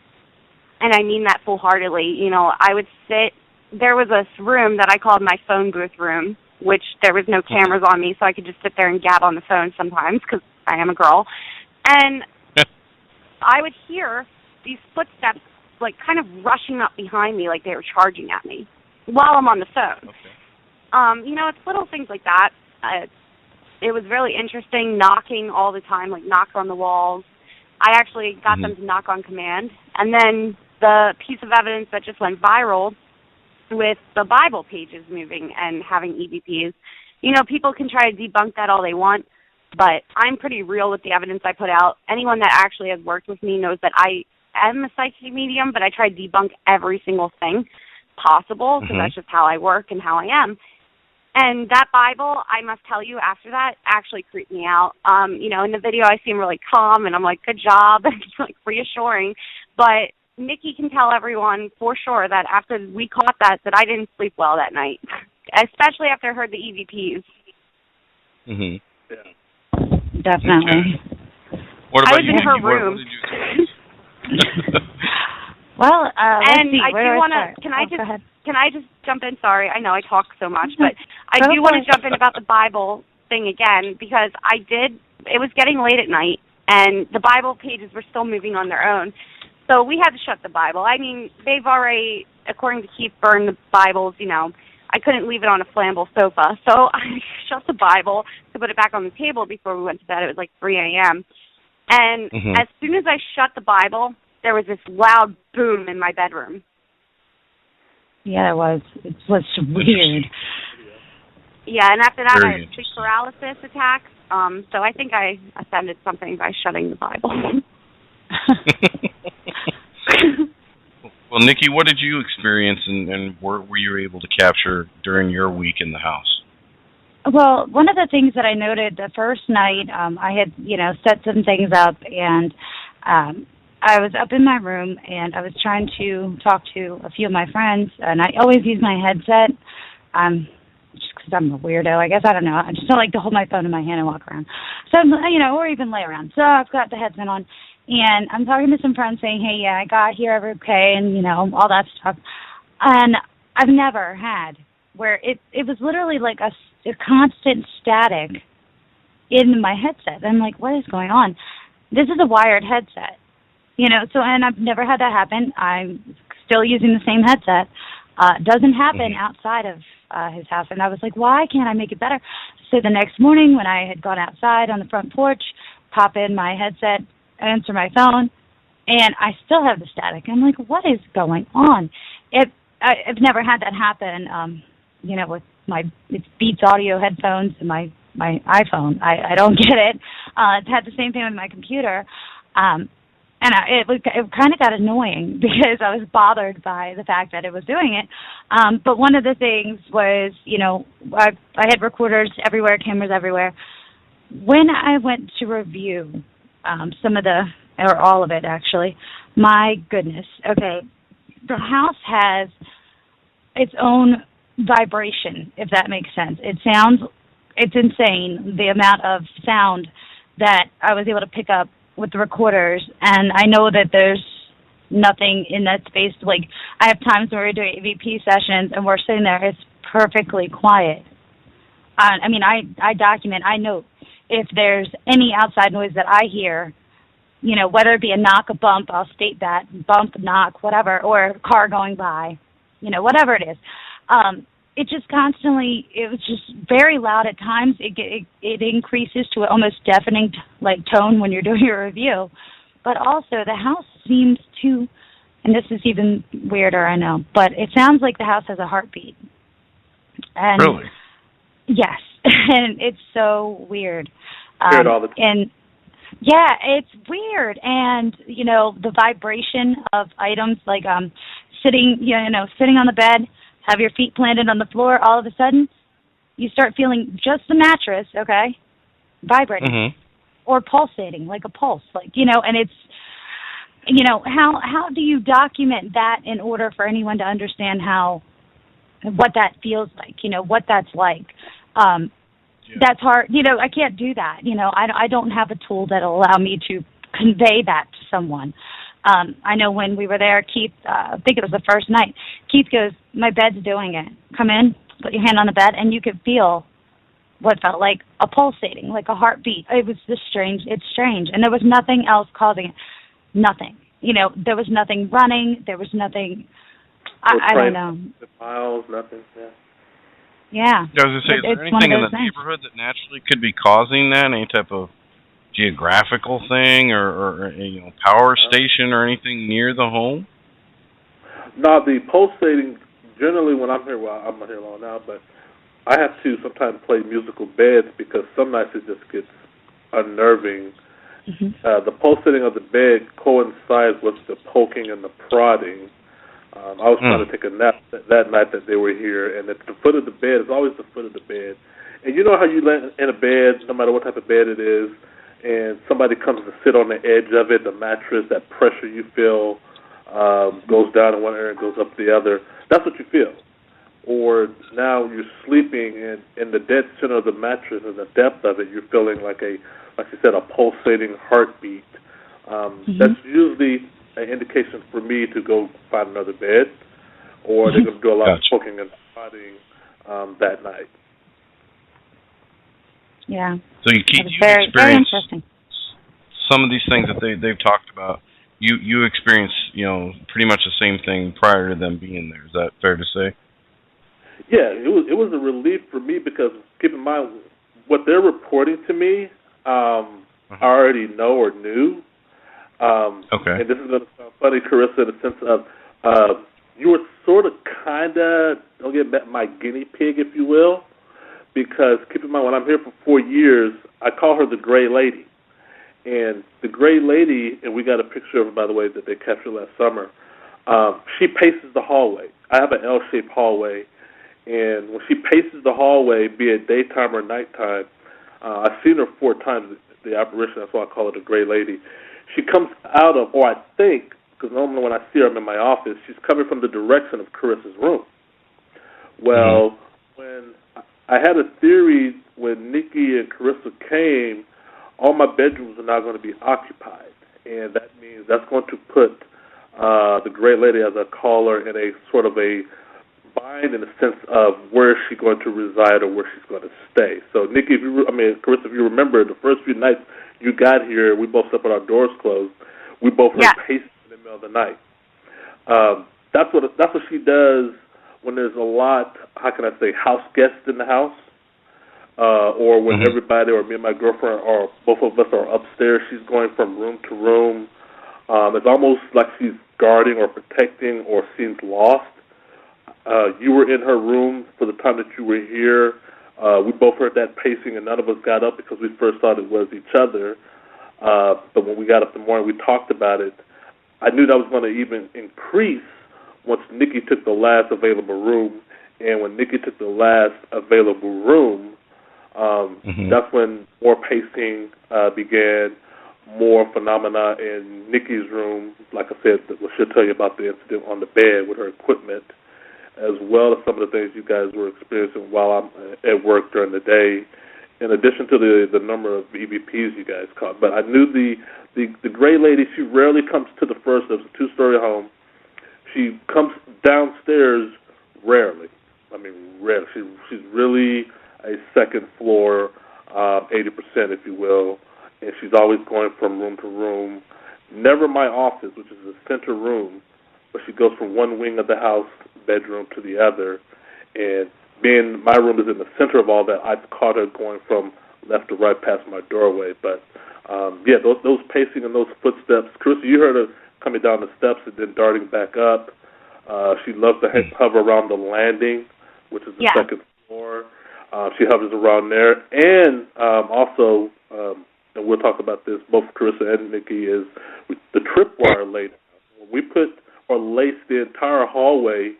And I mean that full-heartedly. I would sit, there was this room that I called my phone booth room, which there was no cameras on me, so I could just sit there and gab on the phone sometimes because I am a girl. And I would hear these footsteps, kind of rushing up behind me like they were charging at me while I'm on the phone. Okay. It's little things like that. It was really interesting, knocking all the time, knock on the walls. I actually got them to knock on command. And then the piece of evidence that just went viral with the Bible pages moving and having EVPs, people can try to debunk that all they want, but I'm pretty real with the evidence I put out. Anyone that actually has worked with me knows that I am a psychic medium, but I try to debunk every single thing possible because that's just how I work and how I am. And that Bible, I must tell you, after that, actually creeped me out. In the video, I seem really calm, and I'm like, good job. It's reassuring. But Nikki can tell everyone for sure that after we caught that I didn't sleep well that night, especially after I heard the EVPs. Yeah. definitely. Okay. What I about was you, in her Nikki? What room. did you experience? Well, let's And see. I Where do do want I to. start? Go ahead. Can I just jump in? Sorry, I know I talk so much, but I Go do for want it. to jump in about the Bible thing again because it was getting late at night and the Bible pages were still moving on their own. So we had to shut the Bible. I mean, they've already, according to Keith, burned the Bibles, I couldn't leave it on a flammable sofa. So I shut the Bible to put it back on the table before we went to bed. It was like 3 a.m. And as soon as I shut the Bible, there was this loud boom in my bedroom. Yeah, it was. It was weird. Yeah, and after that Very I had sleep paralysis attacks. So I think I offended something by shutting the Bible. Well, Nikki, what did you experience and were you able to capture during your week in the house? Well, one of the things that I noted the first night, I had, set some things up, and I was up in my room, and I was trying to talk to a few of my friends, and I always use my headset, just because I'm a weirdo, I guess. I don't know. I just don't like to hold my phone in my hand and walk around. So, or even lay around. So I've got the headset on, and I'm talking to some friends saying, hey, yeah, I got here, okay, and, all that stuff. And I've never had where it was literally like a constant static in my headset. I'm like, what is going on? This is a wired headset, and I've never had that happen. I'm still using the same headset. Doesn't happen outside of his house. And I was like, why can't I make it better? So the next morning when I had gone outside on the front porch, pop in my headset, answer my phone, and I still have the static. I'm like, what is going on? I've never had that happen, with my Beats audio headphones and my iPhone. I don't get it. It's had the same thing with my computer. And it kind of got annoying because I was bothered by the fact that it was doing it. But one of the things was, I had recorders everywhere, cameras everywhere. When I went to review some of or all of it actually, my goodness, okay, the house has its own vibration, if that makes sense. It's insane, the amount of sound that I was able to pick up with the recorders, and I know that there's nothing in that space. Like, I have times where we're doing AVP sessions and we're sitting there, it's perfectly quiet. I document, I note if there's any outside noise that I hear, whether it be a knock, a bump, I'll state that, bump, knock, whatever, or a car going by, whatever it is. It just constantly, it was just very loud at times. It increases to an almost deafening tone when you're doing your review. But also the house seems to, and this is even weirder, I know, but it sounds like the house has a heartbeat. And really? Yes, and it's so weird. Hear it all the time. And yeah, it's weird. And, the vibration of items like sitting on the bed, have your feet planted on the floor, all of a sudden, you start feeling just the mattress, okay, vibrating or pulsating like a pulse, and it's, how do you document that in order for anyone to understand what that feels like, what that's like? That's hard, I can't do that, I don't have a tool that'll allow me to convey that to someone. I know when we were there, Keith, I think it was the first night, Keith goes, my bed's doing it. Come in, put your hand on the bed, and you could feel what felt like a pulsating, like a heartbeat. It was just strange. It's strange. And there was nothing else causing it. Nothing. There was nothing running. There was nothing, I don't know. Miles, nothing, yeah. Yeah. I was going to say, is there anything in the neighborhood that naturally could be causing that? Any type of geographical thing or power station or anything near the home? No, the pulsating, generally when I'm here, I'm not here long now, but I have to sometimes play musical beds because some nights it just gets unnerving. The pulsating of the bed coincides with the poking and the prodding. I was trying to take a nap that night that they were here, and at the foot of the bed, it's always the foot of the bed. And you know how you lay in a bed, no matter what type of bed it is, and somebody comes to sit on the edge of it, the mattress, that pressure you feel goes down in one area and goes up the other. That's what you feel. Or now you're sleeping, and in the dead center of the mattress and the depth of it, you're feeling like a like you said, a pulsating heartbeat, that's usually an indication for me to go find another bed, or they're going to do a lot of poking and prodding that night. Yeah. So you very experience interesting. Some of these things that they've talked about. You experience, pretty much the same thing prior to them being there. Is that fair to say? Yeah, it was a relief for me because keep in mind what they're reporting to me, I already know or knew. Okay. And this is going to sound funny, Carissa, in the sense of you were sort of kind of, don't get my guinea pig, if you will, because keep in mind when I'm here for 4 years, I call her the Gray Lady. And the Gray Lady, and we got a picture of her, by the way, that they captured last summer, she paces the hallway. I have an L-shaped hallway, and when she paces the hallway, be it daytime or nighttime, I've seen her 4 times, the apparition, that's why I call her the Gray Lady. She comes out of, or I think, because normally when I see her, I'm in my office, she's coming from the direction of Carissa's room. Well, when I had a theory when Nikki and Carissa came, all my bedrooms are now going to be occupied, and that means that's going to put the Gray Lady, as I call her, in a sort of a bind in the sense of where is she going to reside or where she's going to stay. So, Nikki, Carissa, if you remember, the first few nights you got here, we both slept with our doors closed. We both heard pacing in the middle of the night. That's what she does when there's a lot, how can I say, house guests in the house. Or when everybody, or me and my girlfriend, or both of us are upstairs, she's going from room to room. It's almost like she's guarding or protecting or seems lost. You were in her room for the time that you were here. We both heard that pacing, and none of us got up because we first thought it was each other. But when we got up in the morning, we talked about it. I knew that was going to even increase once Nikki took the last available room. And when Nikki took the last available room, that's when more pacing began, more phenomena in Nikki's room. Like I said, she'll tell you about the incident on the bed with her equipment, as well as some of the things you guys were experiencing while I'm at work during the day, in addition to the number of EVPs you guys caught. But I knew the Gray Lady, she rarely comes to the first. It's a 2-story home. She comes downstairs rarely. Rarely. She's really a second floor, 80%, if you will, and she's always going from room to room. Never my office, which is the center room, but she goes from one wing of the house, bedroom, to the other. And being my room is in the center of all that, I've caught her going from left to right past my doorway. But, those pacing and those footsteps. Carissa, you heard her coming down the steps and then darting back up. She loves to hover around the landing, which is the second floor. She hovers around there. And also, and we'll talk about this, both Carissa and Nikki, is the tripwire laid out. When we put or lace the entire hallway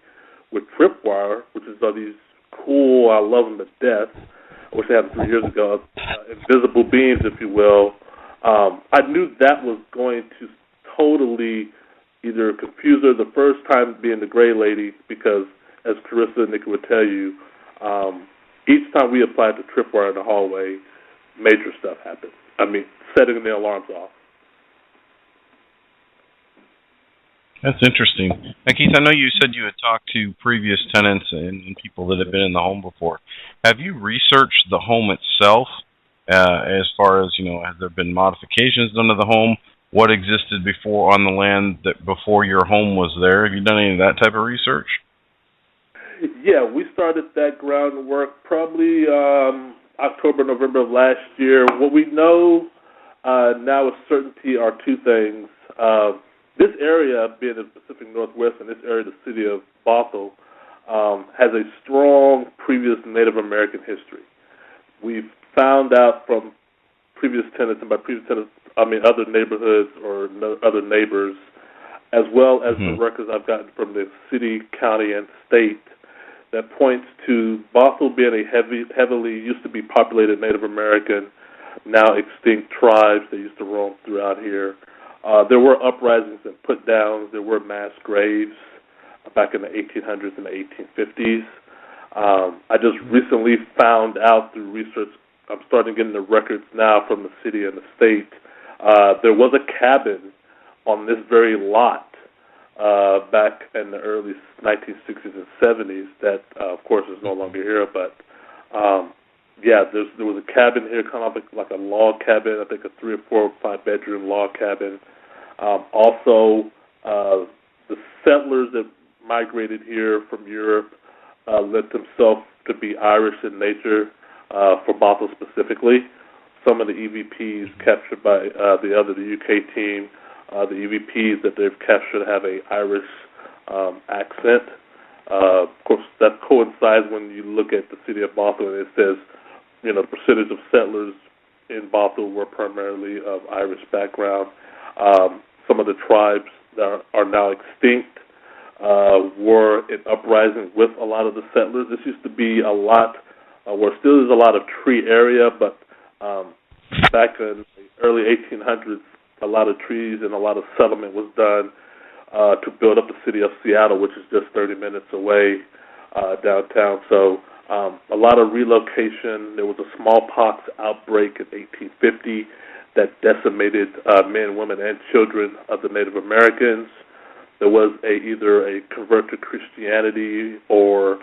with tripwire, which is these cool, I love them to death, I wish they had them 3 years ago, invisible beams, if you will, I knew that was going to totally either confuse her the first time being the Gray Lady, because as Carissa and Nikki would tell you, each time we applied the tripwire in the hallway, major stuff happened. Setting the alarms off. That's interesting. Now, Keith, I know you said you had talked to previous tenants and people that have been in the home before. Have you researched the home itself as far as, has there been modifications done to the home? What existed before on the land that before your home was there? Have you done any of that type of research? Yeah, we started that groundwork probably October, November of last year. What we know now with certainty are 2 things. This area, being the Pacific Northwest, and this area, the city of Bothell, has a strong previous Native American history. We've found out from previous tenants, and by previous tenants, other neighborhoods or other neighbors, as well as the records I've gotten from the city, county, and state, that points to Bothell being a heavily used to be populated Native American, now extinct tribes that used to roam throughout here. There were uprisings and put-downs. There were mass graves back in the 1800s and the 1850s. I just recently found out through research I'm starting getting the records now from the city and the state. There was a cabin on this very lot back in the early 1960s and 70s that, of course, is no longer here. But, there was a cabin here, kind of like a log cabin, I think a 3 or 4 or 5 bedroom log cabin. Also, the settlers that migrated here from Europe lent themselves to be Irish in nature, for Bothell specifically. Some of the EVPs captured by the UK team, the EVPs that they've captured have a Irish accent. Of course, that coincides when you look at the city of Bothell, and it says, the percentage of settlers in Bothell were primarily of Irish background. Some of the tribes that are now extinct were in uprising with a lot of the settlers. This used to be a lot, where still is a lot of tree area, but back in the early 1800s, a lot of trees and a lot of settlement was done to build up the city of Seattle, which is just 30 minutes away downtown. So a lot of relocation. There was a smallpox outbreak in 1850 that decimated men, women, and children of the Native Americans. There was either a convert to Christianity or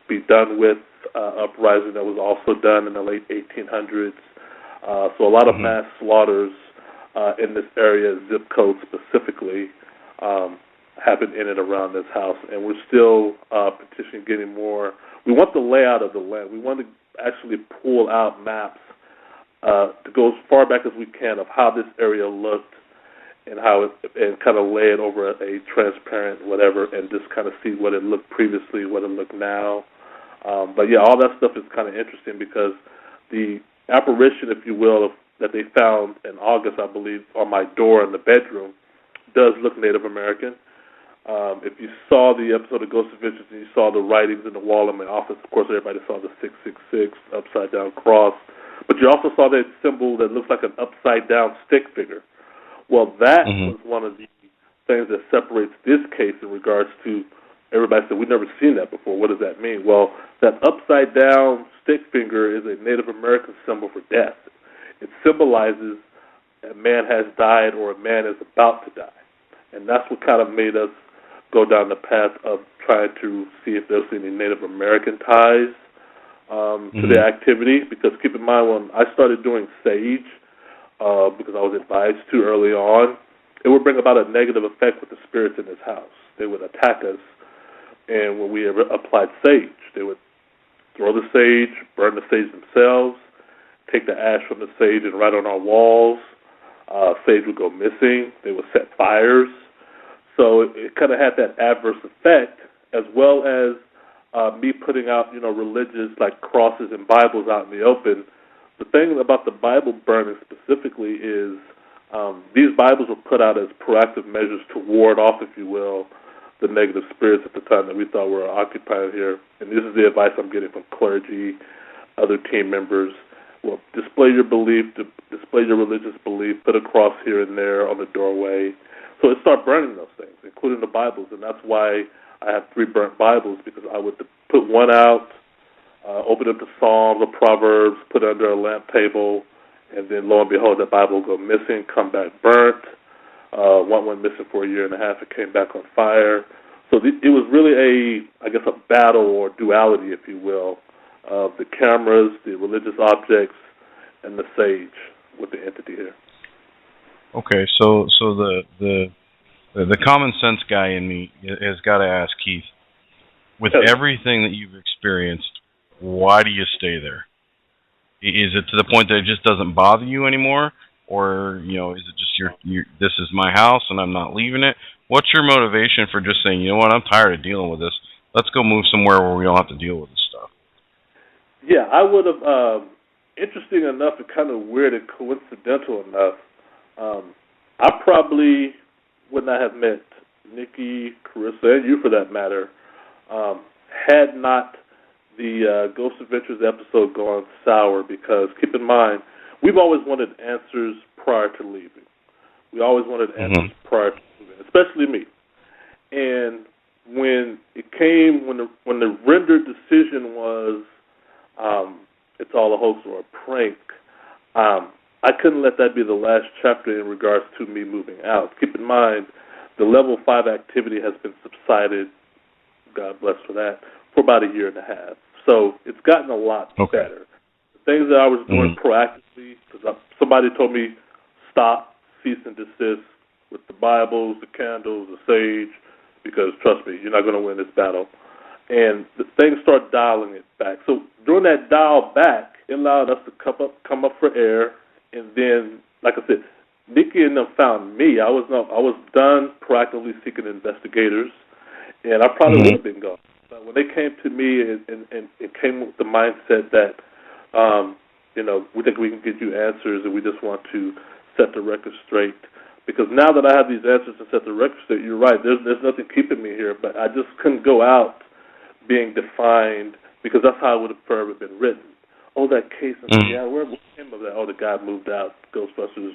be done with uprising that was also done in the late 1800s. So a lot of mass slaughters in this area, zip code specifically, happened in and around this house. And we're still petitioning getting more. We want the layout of the land. We want to actually pull out maps to go as far back as we can of how this area looked and and kind of lay it over a transparent whatever and just kind of see what it looked previously, what it looked now. But all that stuff is kind of interesting because the apparition, if you will, that they found in August, I believe, on my door in the bedroom does look Native American. If you saw the episode of Ghost Adventures and you saw the writings in the wall in my office, of course everybody saw the 666 upside down cross, but you also saw that symbol that looks like an upside down stick figure. Well, that was one of the things that separates this case in regards to everybody said, we've never seen that before. What does that mean? Well, that upside down stick finger is a Native American symbol for death. It symbolizes a man has died or a man is about to die. And that's what kind of made us go down the path of trying to see if there's any Native American ties to the activity. Because keep in mind, when I started doing Sage, because I was advised to early on, it would bring about a negative effect with the spirits in this house. They would attack us, and when we applied sage, they would throw the sage, burn the sage themselves, take the ash from the sage and write on our walls. Sage would go missing. They would set fires. So it kind of had that adverse effect, as well as me putting out, religious like crosses and Bibles out in the open. The thing about the Bible burning specifically is these Bibles were put out as proactive measures to ward off, if you will, the negative spirits at the time that we thought were occupying here. And this is the advice I'm getting from clergy, other team members. Well, display your belief, display your religious belief, put a cross here and there on the doorway. So it started burning those things, including the Bibles. And that's why I have 3 burnt Bibles, because I would put one out, open up the Psalms or Proverbs, put it under a lamp table, and then lo and behold, that Bible will go missing, come back burnt. One went missing for a year and a half. It came back on fire. So it was really a battle or duality, if you will, of the cameras, the religious objects, and the sage with the entity here. Okay, so the common sense guy in me has got to ask Keith, with everything that you've experienced, why do you stay there? Is it to the point that it just doesn't bother you anymore? Or, is it just this is my house and I'm not leaving it? What's your motivation for just saying, you know what, I'm tired of dealing with this. Let's go move somewhere where we don't have to deal with this stuff. Yeah, I would have, interesting enough and kind of weird and coincidental enough, I probably would not have met Nikki, Carissa, and you for that matter, had not the Ghost Adventures episode gone sour, because keep in mind, we've always wanted answers prior to leaving. We always wanted answers prior to leaving, especially me. And when it came, when the rendered decision was it's all a hoax or a prank. I couldn't let that be the last chapter in regards to me moving out. Keep in mind, the level 5 activity has been subsided, God bless for that, for about a year and a half. So it's gotten a lot better. The things that I was doing proactively, because somebody told me, stop, cease and desist with the Bibles, the candles, the sage, because trust me, you're not going to win this battle. And the things start dialing it back. So during that dial back, it allowed us to come up for air. And then, like I said, Nikki and them found me. I was done proactively seeking investigators, and I probably would have been gone. But when they came to me and came with the mindset that, we think we can get you answers, and we just want to set the record straight. Because now that I have these answers and set the record straight, you're right. There's nothing keeping me here, but I just couldn't go out being defined, because that's how it would have forever been written. Oh, that case in Seattle, where came of that? Oh, the guy moved out. Ghostbusters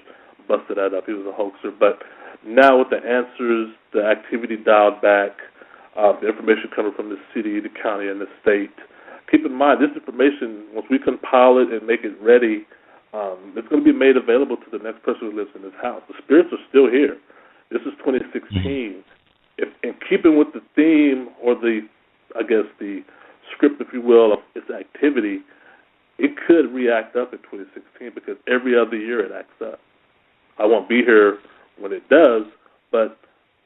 busted that up. He was a hoaxer. But now with the answers, the activity dialed back, the information coming from the city, the county, and the state. Keep in mind, this information, once we compile it and make it ready, it's going to be made available to the next person who lives in this house. The spirits are still here. This is 2016. If in keeping with the theme or the script, if you will, of its activity, it could react up in 2016 because every other year it acts up. I won't be here when it does, but,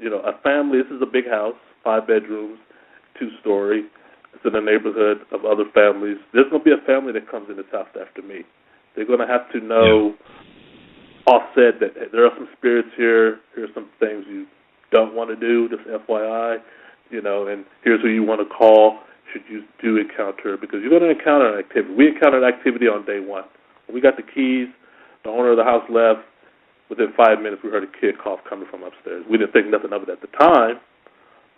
a family, this is a big house, 5 bedrooms, 2-story. It's in a neighborhood of other families. There's going to be a family that comes in this house after me. They're going to have to know, offset, that there are some spirits here. Here's some things you don't want to do, just FYI, and here's who you want to call should you do encounter, because you're going to encounter an activity. We encountered activity on day 1. When we got the keys, the owner of the house left. Within 5 minutes, we heard a kid cough coming from upstairs. We didn't think nothing of it at the time,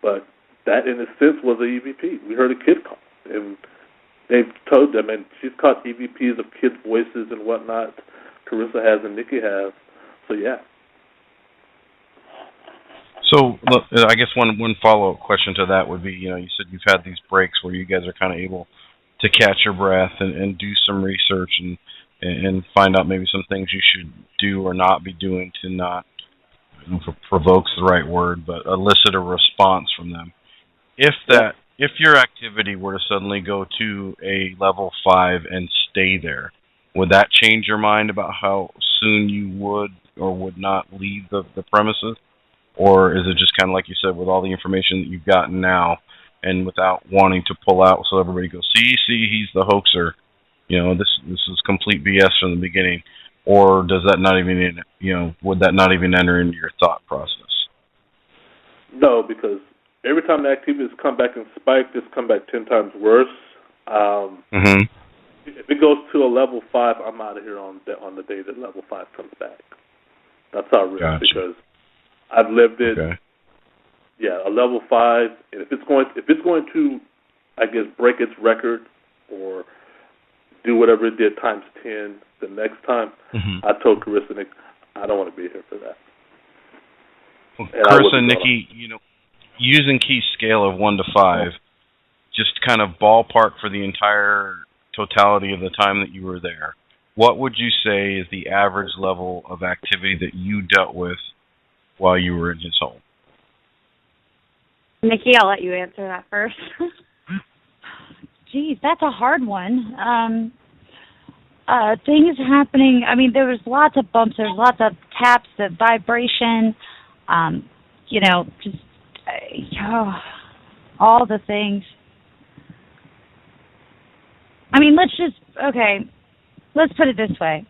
but that, in a sense, was an EVP. We heard a kid cough, and they've told them, and she's caught EVPs of kids' voices and whatnot. Carissa has and Nikki has. So, yeah. So, look, I guess one follow-up question to that would be, you said you've had these breaks where you guys are kind of able to catch your breath and do some research and find out maybe some things you should do or not be doing to not, provoke's the right word, but elicit a response from them. If your activity were to suddenly go to a level 5 and stay there, would that change your mind about how soon you would or would not leave the premises? Or is it just kind of like you said, with all the information that you've gotten now, and without wanting to pull out so everybody goes, see, he's the hoaxer. This is complete BS from the beginning. Or does that not even, would that not even enter into your thought process? No, because every time the activity has come back and spiked, it's come back 10 times worse. If it goes to a level 5, I'm out of here on the day that level 5 comes back. That's how it is, because I've lived it. Okay. Yeah, a level 5, and if it's going to, break its record or do whatever it did times 10 the next time, I told Carissa, Nick, I don't want to be here for that. Well, Carissa and Nikki, using Key's scale of 1 to 5, just kind of ballpark for the entire totality of the time that you were there, what would you say is the average level of activity that you dealt with while you were in his home? Nikki, I'll let you answer that first. Geez, that's a hard one. Things happening, there was lots of bumps, there was lots of taps, the vibration, all the things. Let's put it this way.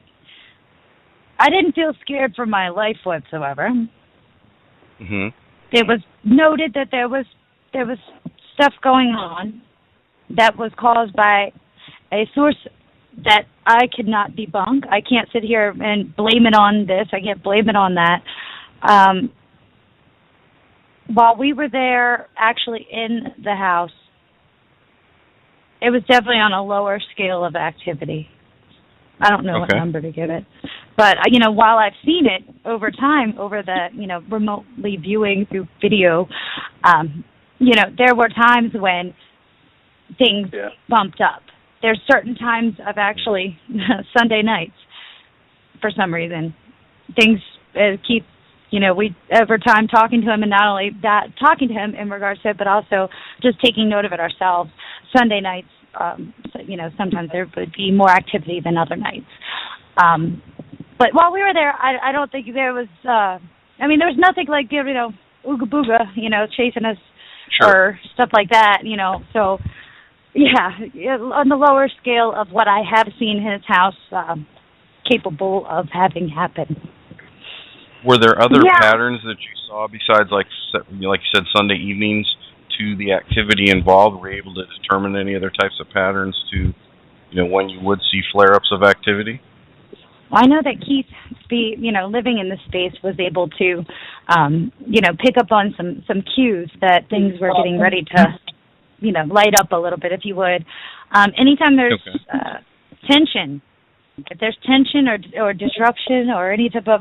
I didn't feel scared for my life whatsoever. It was noted that there was stuff going on that was caused by a source that I could not debunk. I can't sit here and blame it on this. I can't blame it on that. While we were there, actually in the house, it was definitely on a lower scale of activity. I don't know what number to give it. But, while I've seen it over time, over the, remotely viewing through video, there were times when things bumped up. there's certain times of actually Sunday nights for some reason. Things keep, we over time talking to him, and not only that, talking to him in regards to it, but also just taking note of it ourselves. Sunday nights, sometimes there would be more activity than other nights. But while we were there, I don't think there was, there was nothing like, ooga booga, chasing us or stuff like that, So, yeah, on the lower scale of what I have seen his house capable of having happen. Were there other patterns that you saw besides, like you said, Sunday evenings to the activity involved? Were you able to determine any other types of patterns to, when you would see flare-ups of activity? Well, I know that Keith, living in the space, was able to, pick up on some cues that things were getting ready to, light up a little bit, if you would. Anytime there's tension, if there's tension or disruption or any type of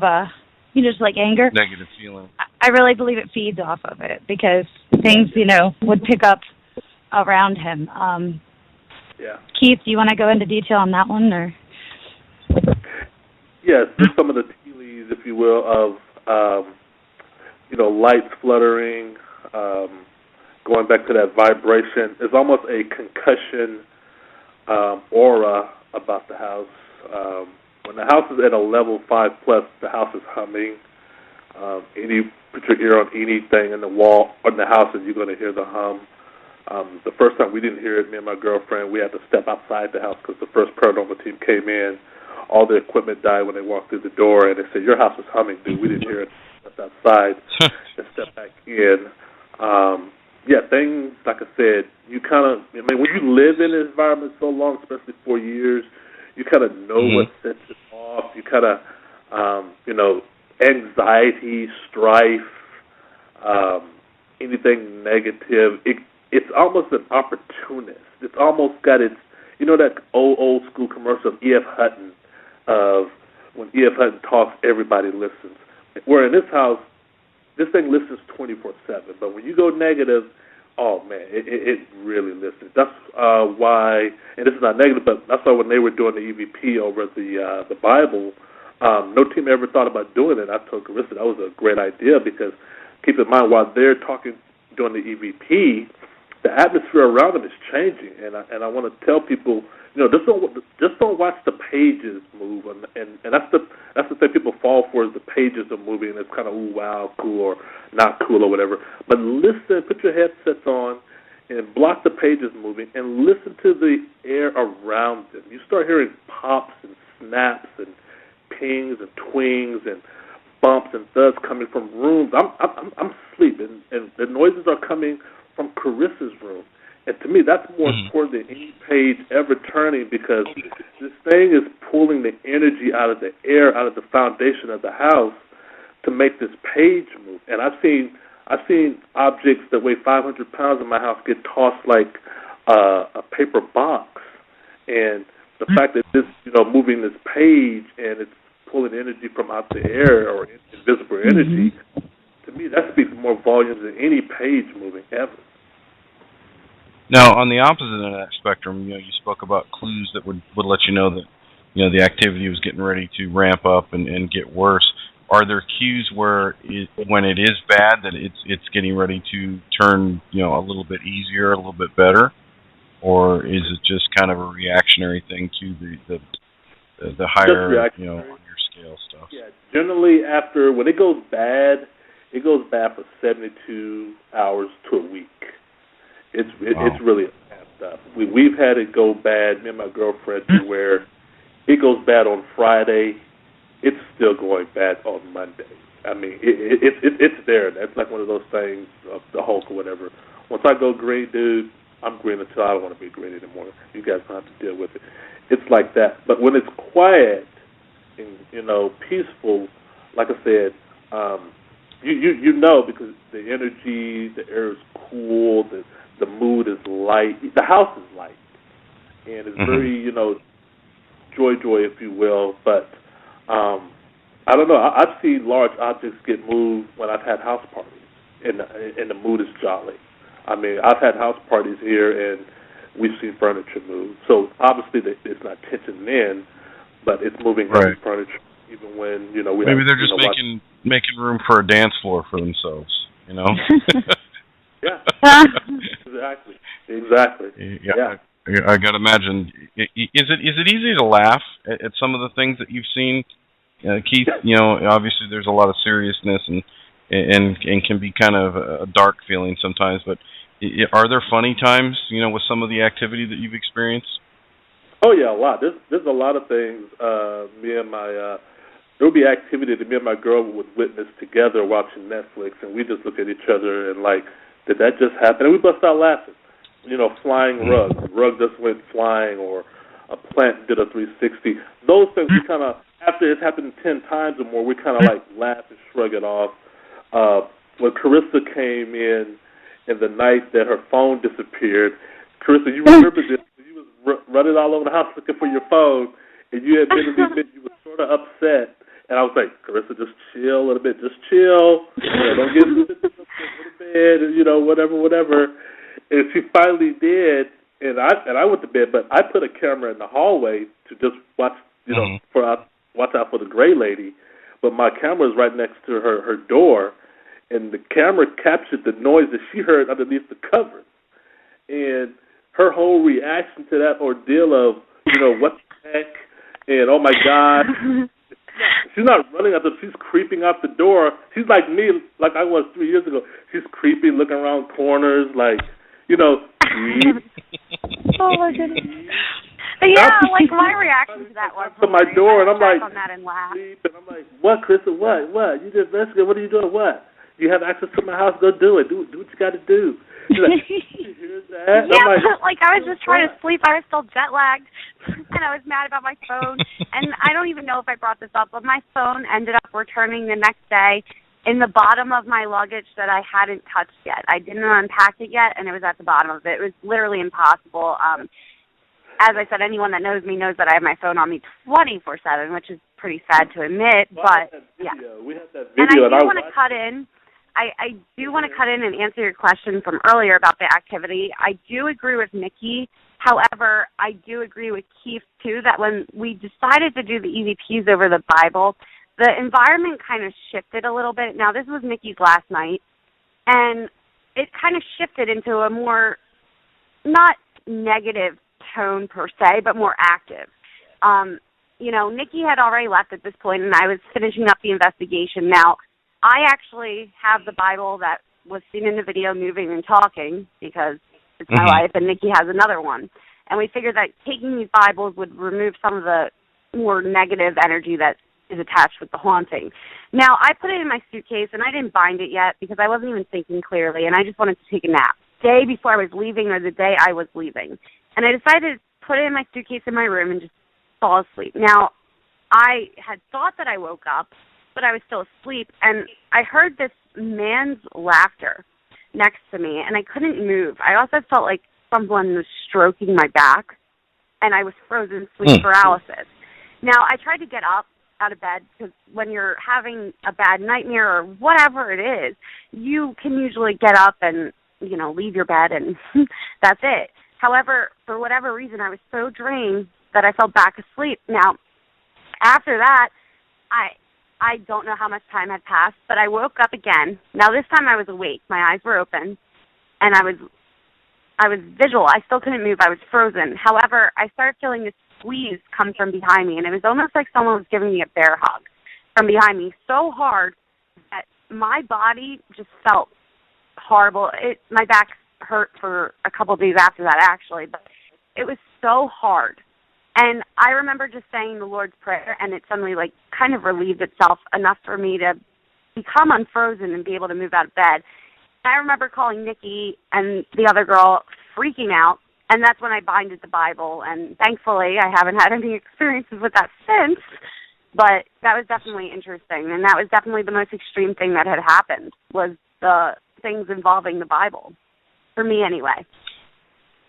just like anger, negative feeling, I really believe it feeds off of it, because things, would pick up around him. Keith, do you want to go into detail on that one, or? Yes, just some of the tea leaves, if you will, of, lights fluttering, going back to that vibration. There's almost a concussion aura about the house. When the house is at a level 5+, the house is humming. Put your ear on anything in the wall or in the house, and you're going to hear the hum. The first time we didn't hear it, me and my girlfriend, we had to step outside the house because the first paranormal team came in. All the equipment died when they walked through the door, and they said, "Your house is humming, dude. We didn't hear it." Stepped outside and stepped back in. Things, like I said, you kind of, when you live in an environment so long, especially 4 years, you kind of know what sets it off. You kind of, anxiety, strife, anything negative. It's almost an opportunist. It's almost got its, that old school commercial of E.F. Hutton, of when E.F. Hutton talks, everybody listens. Where in this house, this thing listens 24/7. But when you go negative, oh man, it really listens. That's why, and this is not negative, but that's why when they were doing the EVP over at the Bible, no team ever thought about doing it. I told Carissa that was a great idea, because keep in mind, while they're doing the EVP, the atmosphere around them is changing, and I want to tell people, just don't watch the pages move, and that's the thing people fall for, is the pages are moving, and it's kind of ooh, wow, cool or not cool or whatever. But listen, put your headsets on, and block the pages moving, and listen to the air around them. You start hearing pops and snaps and pings and twings and bumps and thuds coming from rooms. I'm asleep, and the noises are coming from Carissa's room. And to me, that's more important than any page ever turning, because this thing is pulling the energy out of the air, out of the foundation of the house, to make this page move. And I've seen objects that weigh 500 pounds in my house get tossed like a paper box. And the fact that this, moving this page and it's pulling energy from out the air, or invisible energy, to me that speaks more volumes than any page moving ever. Now, on the opposite end of that spectrum, you spoke about clues that would let you know that, the activity was getting ready to ramp up and get worse. Are there cues where, when it is bad, that it's getting ready to turn, a little bit easier, a little bit better, or is it just kind of a reactionary thing to the higher, on your scale stuff? Yeah, generally when it goes bad for 72 hours to a week. It's really amped up. We've had it go bad, me and my girlfriend, to where it goes bad on Friday, it's still going bad on Monday. I mean, it's there. That's like one of those things of the Hulk or whatever. Once I go green, dude, I'm green until I don't want to be green anymore. You guys don't have to deal with it. It's like that. But when it's quiet and, peaceful, like I said, you know, because the energy, the air is cool, the mood is light. The house is light, and it's very, joy, if you will. But I don't know. I've seen large objects get moved when I've had house parties, and the mood is jolly. I mean, I've had house parties here, and we've seen furniture move. So obviously it's not tension in, but it's moving heavy furniture even when, we maybe they're just making room for a dance floor for themselves, Yeah. Exactly. Yeah. I gotta imagine. Is it easy to laugh at some of the things that you've seen, Keith? Obviously there's a lot of seriousness and can be kind of a dark feeling sometimes. But are there funny times, with some of the activity that you've experienced? Oh yeah, a lot. There's a lot of things. There would be activity that me and my girl would witness together watching Netflix, and we just look at each other and like, did that just happen? And we bust out laughing. Flying rug. The rug just went flying, or a plant did a 360. Those things we kind of, after it's happened 10 times or more, we kind of like laugh and shrug it off. When Carissa came in the night that her phone disappeared, Carissa, you remember this? You was running all over the house looking for your phone, and you had been you were sort of upset. And I was like, Carissa, just chill a little bit. Just chill. Don't get into bed, whatever. And she finally did, and I went to bed, but I put a camera in the hallway to just watch, watch out for the gray lady. But my camera is right next to her door, and the camera captured the noise that she heard underneath the covers. And her whole reaction to that ordeal of, what the heck, and oh my God. She's not running out she's creeping out the door. She's like me, like I was 3 years ago. She's creepy, looking around corners, like, Oh my goodness. Yeah, like my reaction to that was to my door, and I'm like, on that and laugh. And I'm like, what, Krista? What? You just investigated. What are you doing? What? You have access to my house. Go do it. Do what you got to do. She's like, you hear that? Yeah, but like I was just trying to sleep. I was still jet lagged, and I was mad about my phone. And I don't even know if I brought this up, but my phone ended up returning the next day in the bottom of my luggage that I hadn't touched yet. I didn't unpack it yet, and it was at the bottom of it. It was literally impossible. As I said, anyone that knows me knows that I have my phone on me 24/7, which is pretty sad to admit. But yeah, we had that video, and I do want to cut in. I do want to cut in and answer your question from earlier about the activity. I do agree with Nikki. However, I do agree with Keith, too, that when we decided to do the EVPs over the Bible, the environment kind of shifted a little bit. Now, this was Nikki's last night, and it kind of shifted into a more, not negative tone per se, but more active. Nikki had already left at this point, and I was finishing up the investigation. Now, I actually have the Bible that was seen in the video moving and talking because it's my life, and Nikki has another one. And we figured that taking these Bibles would remove some of the more negative energy that is attached with the haunting. Now, I put it in my suitcase, and I didn't bind it yet because I wasn't even thinking clearly, and I just wanted to take a nap. Day before I was leaving or the day I was leaving. And I decided to put it in my suitcase in my room and just fall asleep. Now, I had thought that I woke up, but I was still asleep, and I heard this man's laughter next to me, and I couldn't move. I also felt like someone was stroking my back, and I was frozen sleep paralysis. Now, I tried to get up out of bed because when you're having a bad nightmare or whatever it is, you can usually get up and, leave your bed, and that's it. However, for whatever reason, I was so drained that I fell back asleep. Now, after that, I don't know how much time had passed, but I woke up again. Now, this time I was awake. My eyes were open, and I was visual. I still couldn't move. I was frozen. However, I started feeling this squeeze come from behind me, and it was almost like someone was giving me a bear hug from behind me so hard that my body just felt horrible. My back hurt for a couple of days after that, actually, but it was so hard. And I remember just saying the Lord's Prayer, and it suddenly, kind of relieved itself enough for me to become unfrozen and be able to move out of bed. And I remember calling Nikki and the other girl freaking out, and that's when I binded the Bible. And thankfully, I haven't had any experiences with that since, but that was definitely interesting. And that was definitely the most extreme thing that had happened, was the things involving the Bible, for me anyway.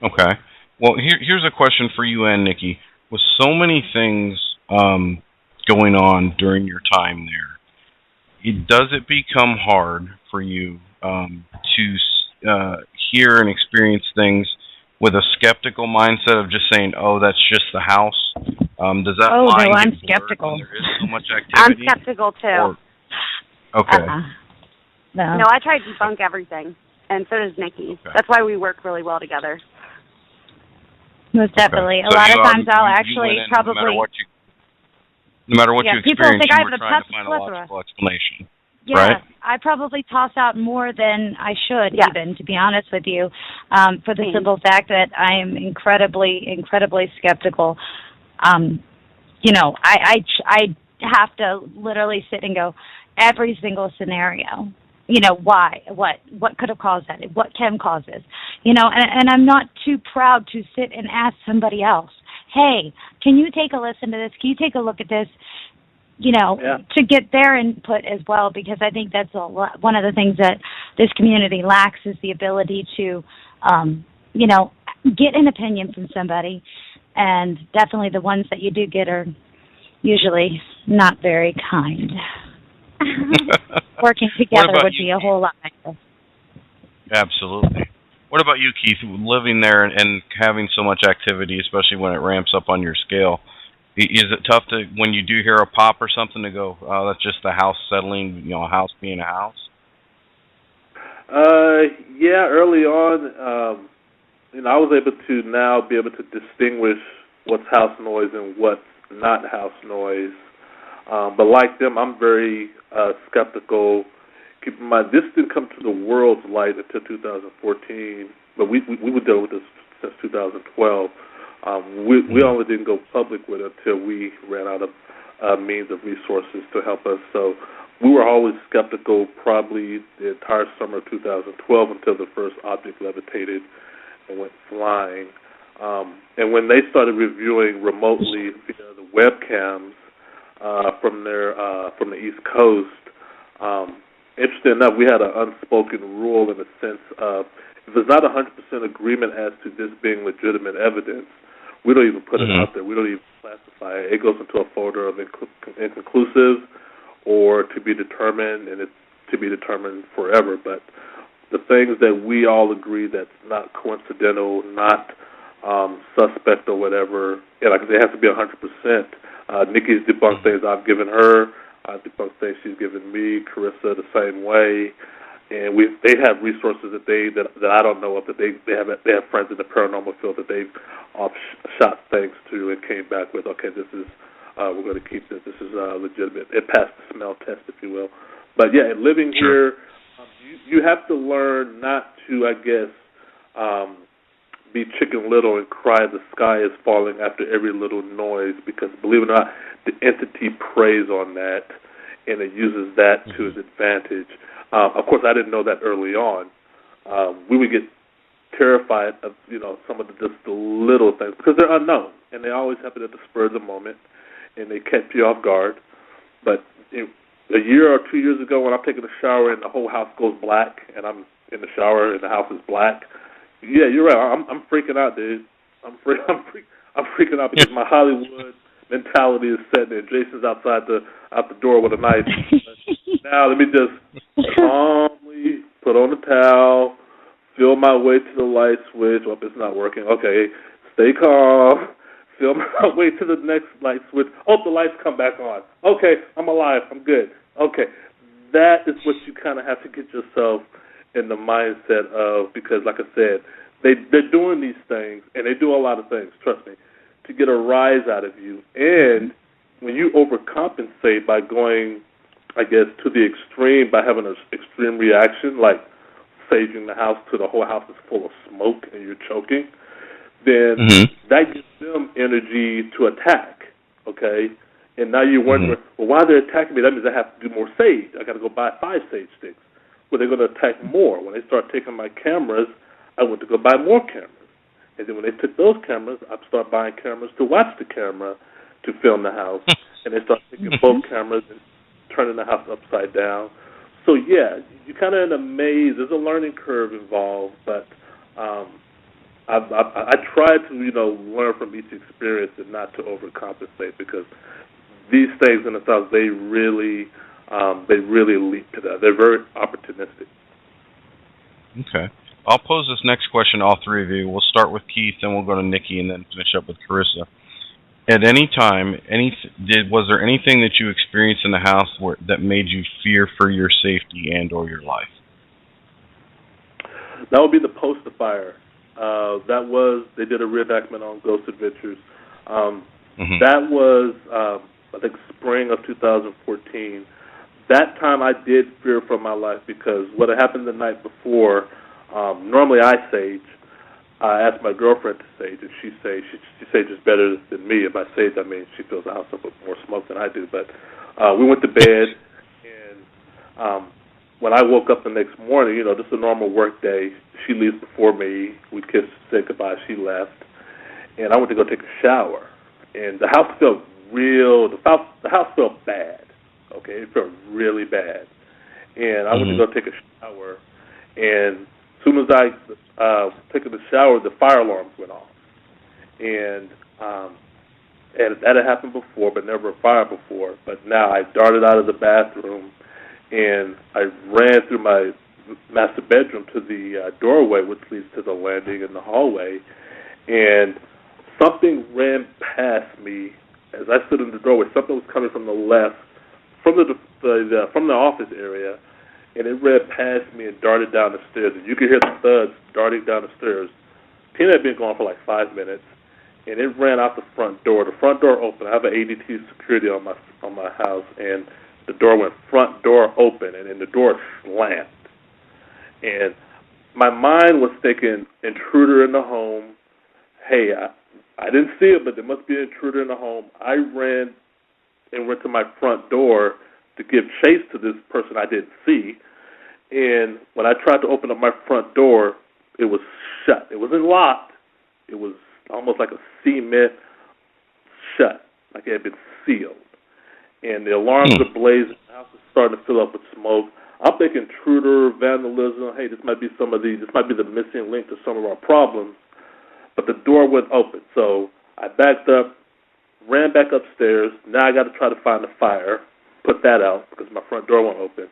Okay. Well, here's a question for you and Nikki. With so many things going on during your time there, does it become hard for you to hear and experience things with a skeptical mindset of just saying, "Oh, that's just the house"? Does that Oh, line no, I'm get blurred skeptical. when there is so much I'm activity? skeptical too. Or, okay. No. No, I try to debunk everything, and so does Nikki. Okay. That's why we work really well together. Most definitely. Okay. A So lot you, of times I'll you actually went in, probably... no matter what you people experience, think you I were have a trying to plethora. find a logical explanation. Yeah, right? I probably toss out more than I should, Yeah. even, to be honest with you, for the Same. simple fact that I am incredibly skeptical. You know, I have to literally sit and go, every single scenario. You know, why? What could have caused that? What can cause this? You know, and I'm not too proud to sit and ask somebody else, hey, can you take a listen to this? Can you take a look at this? You know, to get their input as well, because I think that's one of the things that this community lacks is the ability to, you know, get an opinion from somebody. And definitely the ones that you do get are usually not very kind. Working together would be a whole lot better. Absolutely. What about you, Keith? Living there and having so much activity, especially when it ramps up on your scale, is it tough to, when you do hear a pop or something, to go, oh, that's just the house settling, you know, a house being a house? Yeah, early on, you know, I was able to now be able to distinguish what's house noise and what's not house noise. But like them, I'm very skeptical. Keep in mind, this didn't come to the world's light until 2014, but we were dealing with this since 2012. We only didn't go public with it until we ran out of means of resources to help us. So we were always skeptical probably the entire summer of 2012 until the first object levitated and went flying. And when they started reviewing remotely via the webcams from the East Coast, interesting enough, we had an unspoken rule in the sense of if there's not 100% agreement as to this being legitimate evidence, we don't even put it out there. We don't even classify it. It goes into a folder of inconclusive or to be determined, and it's to be determined forever. But the things that we all agree that's not coincidental, not suspect or whatever, and like I said, it has to be 100%. Nikki's debunked things I've given her. I've debunked things she's given me. Carissa the same way. And they have resources that I don't know of, that they have friends in the paranormal field that they've shot things to and came back with, okay, this is we're going to keep this. This is legitimate. It passed the smell test, if you will. But yeah, living here, you have to learn not to, I guess, be Chicken Little and cry the sky is falling after every little noise, because believe it or not, the entity preys on that and it uses that to its advantage. Of course, I didn't know that early on. We would get terrified of, you know, some of just the little things because they're unknown and they always happen at the spur of the moment and they catch you off guard. But a year or 2 years ago, when I'm taking a shower and the whole house goes black and I'm in the shower and the house is black, yeah, you're right. I'm freaking out, dude. I'm freaking out because my Hollywood mentality is setting in. Jason's out the door with a knife. Now let me just calmly put on the towel, feel my way to the light switch. Oh, it's not working. Okay, stay calm. Feel my way to the next light switch. Oh, the lights come back on. Okay, I'm alive. I'm good. Okay, that is what you kind of have to get yourself in the mindset of, because like I said, they're doing these things, and they do a lot of things, trust me, to get a rise out of you. And when you overcompensate by going, I guess, to the extreme, by having an extreme reaction, like saging the house to the whole house is full of smoke and you're choking, then that gives them energy to attack, okay? And now you're wondering, well, why they're attacking me? That means I have to do more sage. I got to go buy 5 sage sticks. Well, they're going to attack more. When they start taking my cameras, I went to go buy more cameras. And then when they took those cameras, I started buying cameras to watch the camera to film the house. And they start taking both cameras and turning the house upside down. So, yeah, you're kind of in a maze. There's a learning curve involved, but I try to, you know, learn from each experience and not to overcompensate, because these things in the South, they really leap to that. They're very opportunistic. Okay. I'll pose this next question to all three of you. We'll start with Keith, then we'll go to Nikki, and then finish up with Carissa. At any time, was there anything that you experienced in the house that made you fear for your safety and/or your life? That would be the poster fire. They did a reenactment on Ghost Adventures. That was, I think, spring of 2014. That time I did fear for my life because what had happened the night before, normally I sage. I asked my girlfriend to sage, and she sages better than me. If I sage, I mean she fills the house up with more smoke than I do. But we went to bed, and when I woke up the next morning, this is a normal work day. She leaves before me. We kissed, said goodbye. She left, and I went to go take a shower, and the house felt the house felt bad. Okay, it felt really bad, and I went to go take a shower, and as soon as I took the shower, the fire alarms went off, and that had happened before, but never a fire before. But now I darted out of the bathroom, and I ran through my master bedroom to the doorway, which leads to the landing and the hallway, and something ran past me as I stood in the doorway. Something was coming from the left, from the office area, and it ran past me and darted down the stairs. And you could hear the thuds darting down the stairs. Tina had been gone for like 5 minutes, and it ran out the front door. The front door opened. I have an ADT security on my house, and the door went front door open, and then the door slammed. And my mind was thinking, intruder in the home. Hey, I didn't see it, but there must be an intruder in the home. I ran and went to my front door to give chase to this person I didn't see. And when I tried to open up my front door, it was shut. It wasn't locked. It was almost like a cement shut, like it had been sealed. And the alarms are blazing. The house is starting to fill up with smoke. I'm thinking intruder, vandalism. Hey, this might be the missing link to some of our problems. But the door went open, so I backed up, ran back upstairs. Now I got to try to find the fire, put that out because my front door won't open.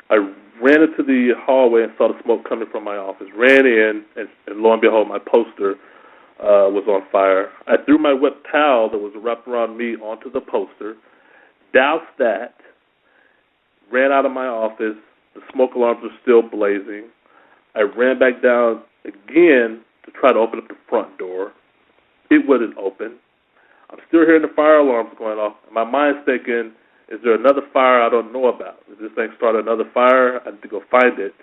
I ran into the hallway and saw the smoke coming from my office. Ran in, and lo and behold, my poster was on fire. I threw my wet towel that was wrapped around me onto the poster, doused that, ran out of my office. The smoke alarms were still blazing. I ran back down again to try to open up the front door. It wouldn't open. I'm still hearing the fire alarms going off. My mind's thinking, is there another fire I don't know about? Did this thing start another fire? I need to go find it.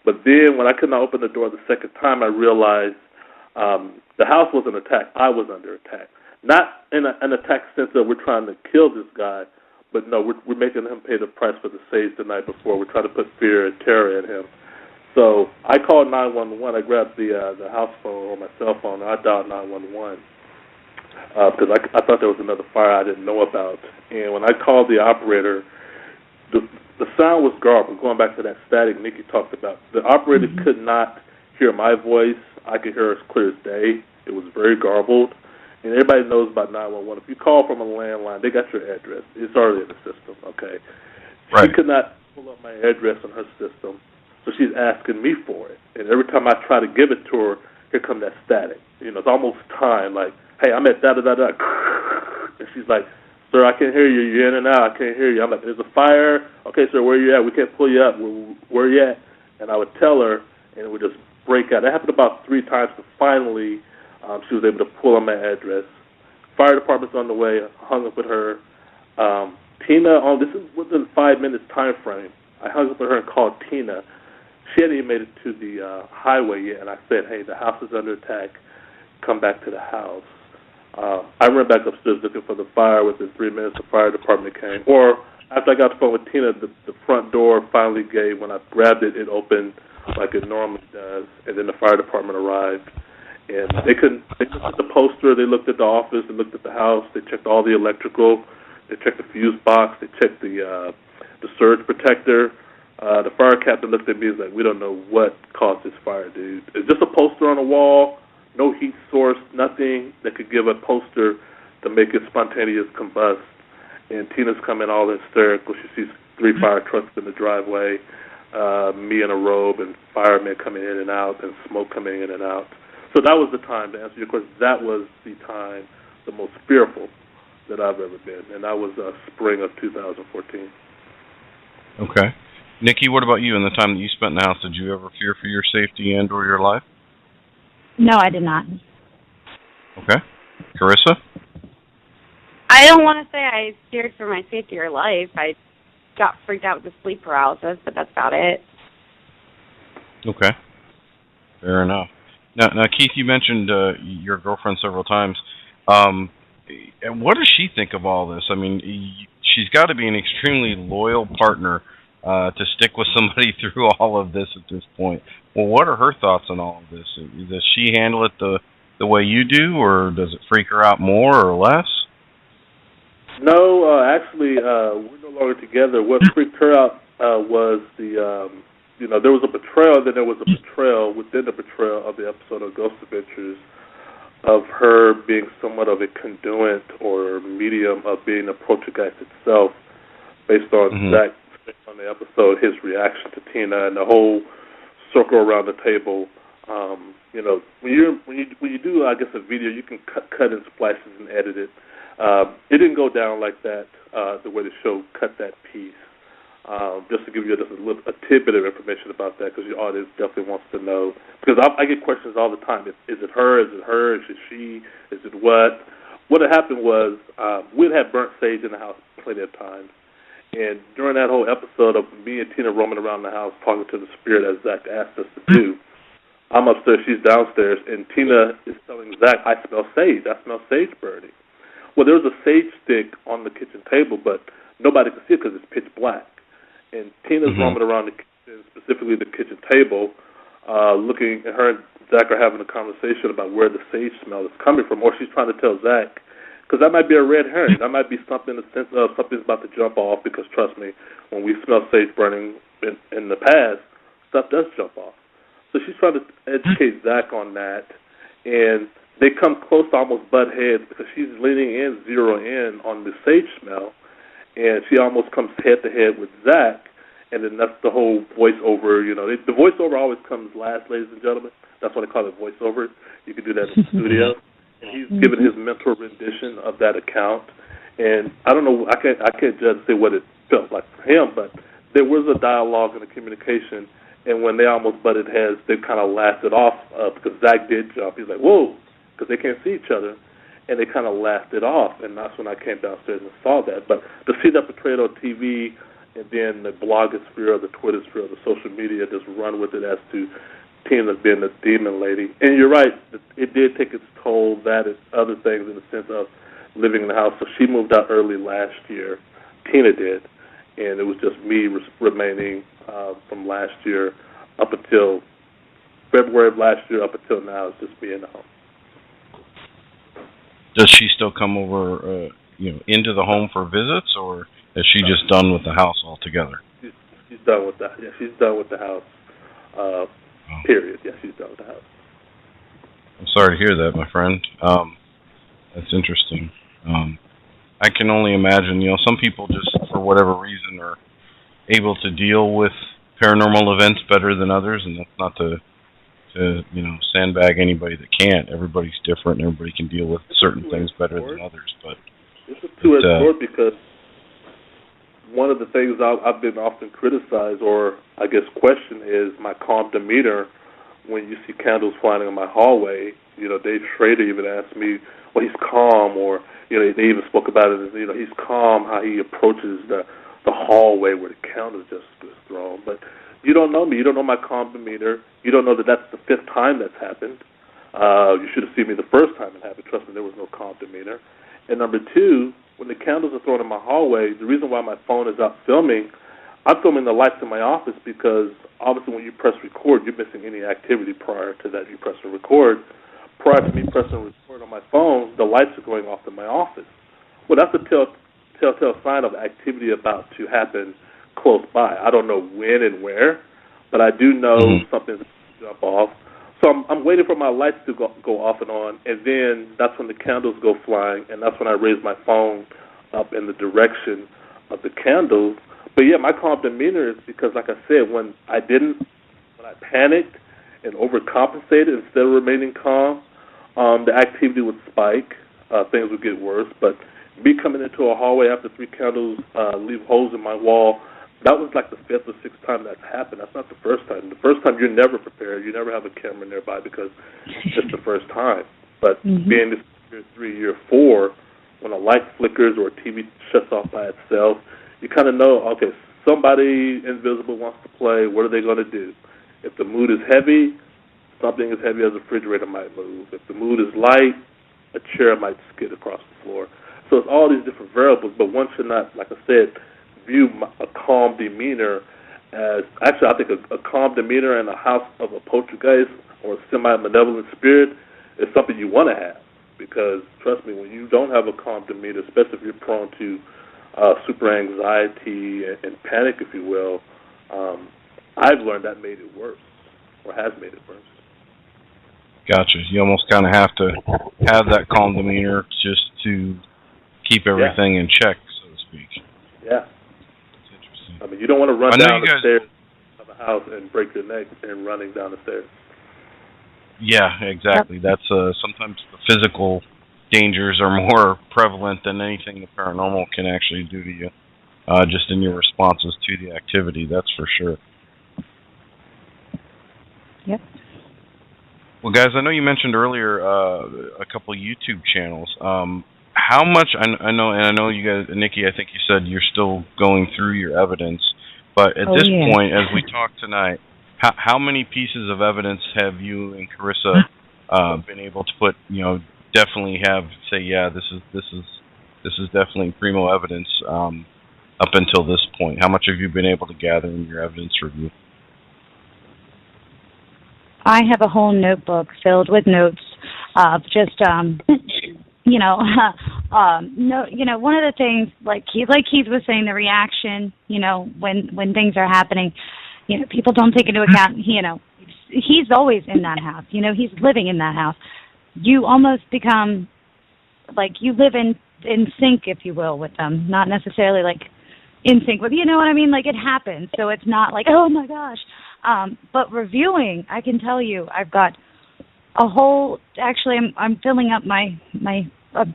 But then when I could not open the door the second time, I realized the house wasn't attacked. I was under attack. Not in an attack sense that we're trying to kill this guy, but no, we're making him pay the price for the sage the night before. We're trying to put fear and terror in him. So I called 911. I grabbed the house phone or my cell phone, and I dialed 911 because I thought there was another fire I didn't know about. And when I called the operator, the sound was garbled. Going back to that static Nikki talked about, the operator could not hear my voice. I could hear it as clear as day. It was very garbled. And everybody knows about 911. If you call from a landline, they got your address. It's already in the system, okay? Right. She could not pull up my address on her system, so she's asking me for it. And every time I try to give it to her, here comes that static. It's almost time, like, hey, I'm at da-da-da-da. And she's like, sir, I can't hear you. You're in and out. I can't hear you. I'm like, there's a fire. Okay, sir, where you at? We can't pull you up. Where you at? And I would tell her, and it would just break out. That happened about 3 times, but finally she was able to pull on my address. Fire department's on the way. I hung up with her. Tina, this is within 5 minutes time frame. I hung up with her and called Tina. She hadn't even made it to the highway yet, and I said, hey, the house is under attack. Come back to the house. I ran back upstairs looking for the fire. Within 3 minutes, the fire department came. Or after I got the phone with Tina, the front door finally gave. When I grabbed it, it opened like it normally does, and then the fire department arrived. And they looked at the poster, they looked at the office, they looked at the house, they checked all the electrical, they checked the fuse box, they checked the surge protector. The fire captain looked at me and was like, we don't know what caused this fire, dude. It's just a poster on a wall, no heat source, nothing that could give a poster to make it spontaneous combust. And Tina's coming all hysterical. She sees 3 fire trucks in the driveway. me in a robe and firemen coming in and out and smoke coming in and out. So that was the time, to answer your question, that was the time, the most fearful that I've ever been, and that was spring of 2014. Okay. Nikki, what about you in the time that you spent in the house? Did you ever fear for your safety and or your life? No, I did not. Okay. Carissa? I don't want to say I feared for my safety or life. I got freaked out with the sleep paralysis, but that's about it. Okay. Fair enough. Now, Keith, you mentioned your girlfriend several times. What does she think of all this? I mean, she's got to be an extremely loyal partner to stick with somebody through all of this at this point. Well, what are her thoughts on all of this? Does she handle it the way you do, or does it freak her out more or less? No, actually, we're no longer together. What freaked her out was there was a betrayal, then there was a betrayal within the betrayal of the episode of Ghost Adventures of her being somewhat of a conduit or medium of being a poltergeist itself, based on Zach, on the episode, his reaction to Tina and the whole circle around the table. When you do, I guess, a video, you can cut in splashes and edit it. It didn't go down like that, the way the show cut that piece. Just to give you a tidbit of information about that, because your audience definitely wants to know. Because I get questions all the time. Is it her? Is it her? Is it she? Is it what? What had happened was we'd had burnt sage in the house plenty of times. And during that whole episode of me and Tina roaming around the house talking to the spirit, as Zach asked us to do, I'm upstairs, she's downstairs, and Tina is telling Zach, I smell sage. I smell sage burning. Well, there was a sage stick on the kitchen table, but nobody could see it because it's pitch black. And Tina's roaming around the kitchen, specifically the kitchen table, looking at her and Zach are having a conversation about where the sage smell is coming from, or she's trying to tell Zach, because that might be a red herring. That might be something in the sense of something's about to jump off, because trust me, when we smell sage burning in the past, stuff does jump off. So she's trying to educate Zach on that, and they come close to almost butt heads because she's leaning in, zeroing in on the sage smell, and she almost comes head-to-head with Zach, and then that's the whole voiceover. The voiceover always comes last, ladies and gentlemen. That's why they call it voiceover. You can do that in the studio. And he's given his mental rendition of that account. And I don't know, I can't judge say what it felt like for him, but there was a dialogue and a communication, and when they almost butted heads, they kind of laughed it off because Zach did jump. He's like, whoa, because they can't see each other. And they kind of laughed it off, and that's when I came downstairs and saw that. But to see that portrayed on TV, and then the blogosphere, the Twittersphere, the social media just run with it as to Tina being the demon lady. And you're right, it did take its toll, that and other things in the sense of living in the house. So she moved out early last year, Tina did, and it was just me remaining from last year up until February of last year up until now. It's just me in the home. Does she still come over, into the home for visits, or is she just done with the house altogether? She's done with that. Yeah, she's done with the house. Period. Yeah, she's done with the house. I'm sorry to hear that, my friend. That's interesting. I can only imagine, some people just, for whatever reason, are able to deal with paranormal events better than others, and that's not to sandbag anybody that can't. Everybody's different, and everybody can deal with certain things better than others. But it's a two-edged sword, because one of the things I've been often criticized, or I guess questioned, is my calm demeanor when you see candles flying in my hallway. Dave Schrader even asked me, well, he's calm, or they even spoke about it as, he's calm, how he approaches the hallway where the candle just is thrown. But you don't know me. You don't know my calm demeanor. You don't know that that's the fifth time that's happened. You should have seen me the first time it happened. Trust me, there was no calm demeanor. And number two, when the candles are thrown in my hallway, the reason why my phone is out filming, I'm filming the lights in my office, because obviously when you press record, you're missing any activity prior to that. You press record. Prior to me pressing record on my phone, the lights are going off in my office. Well, that's a telltale sign of activity about to happen close by. I don't know when and where, but I do know something's going to jump off. So I'm waiting for my lights to go off and on, and then that's when the candles go flying, and that's when I raise my phone up in the direction of the candles. But yeah, my calm demeanor is because, like I said, when I panicked and overcompensated instead of remaining calm, the activity would spike. Things would get worse. But me coming into a hallway after 3 candles leave holes in my wall, that was like the 5th or 6th time that's happened. That's not the first time. The first time you're never prepared. You never have a camera nearby because it's the first time. But being this year 3, year 4, when a light flickers or a TV shuts off by itself, you kind of know, okay, somebody invisible wants to play. What are they going to do? If the mood is heavy, something as heavy as a refrigerator might move. If the mood is light, a chair might skid across the floor. So it's all these different variables, but one should not, like I said, view a calm demeanor as, actually I think a calm demeanor in a house of a poltergeist or a semi-malevolent spirit is something you want to have, because trust me, when you don't have a calm demeanor, especially if you're prone to super anxiety and panic, if you will, I've learned that made it worse, or has made it worse. Gotcha. You almost kind of have to have that calm demeanor just to keep everything in check, so to speak. Yeah. That's interesting. I mean, you don't want to run down the stairs of a house and break your neck and running down the stairs. Yeah, exactly. That's sometimes the physical dangers are more prevalent than anything the paranormal can actually do to you, just in your responses to the activity. That's for sure. Yep. Well, guys, I know you mentioned earlier a couple YouTube channels. How much I know you guys, Nikki, I think you said you're still going through your evidence, but at this point, as we talk tonight, how many pieces of evidence have you and Carissa been able to put? Definitely have say, yeah, this is definitely primo evidence up until this point. How much have you been able to gather in your evidence review? I have a whole notebook filled with notes of just, one of the things, like Keith was saying, the reaction, when things are happening, people don't take into account, he's always in that house, he's living in that house. You almost become, like, you live in sync, if you will, with them, not necessarily, like, in sync with, you know what I mean? Like, it happens, so it's not like, oh, my gosh. But reviewing, I can tell you, I've got a whole, actually, I'm filling up my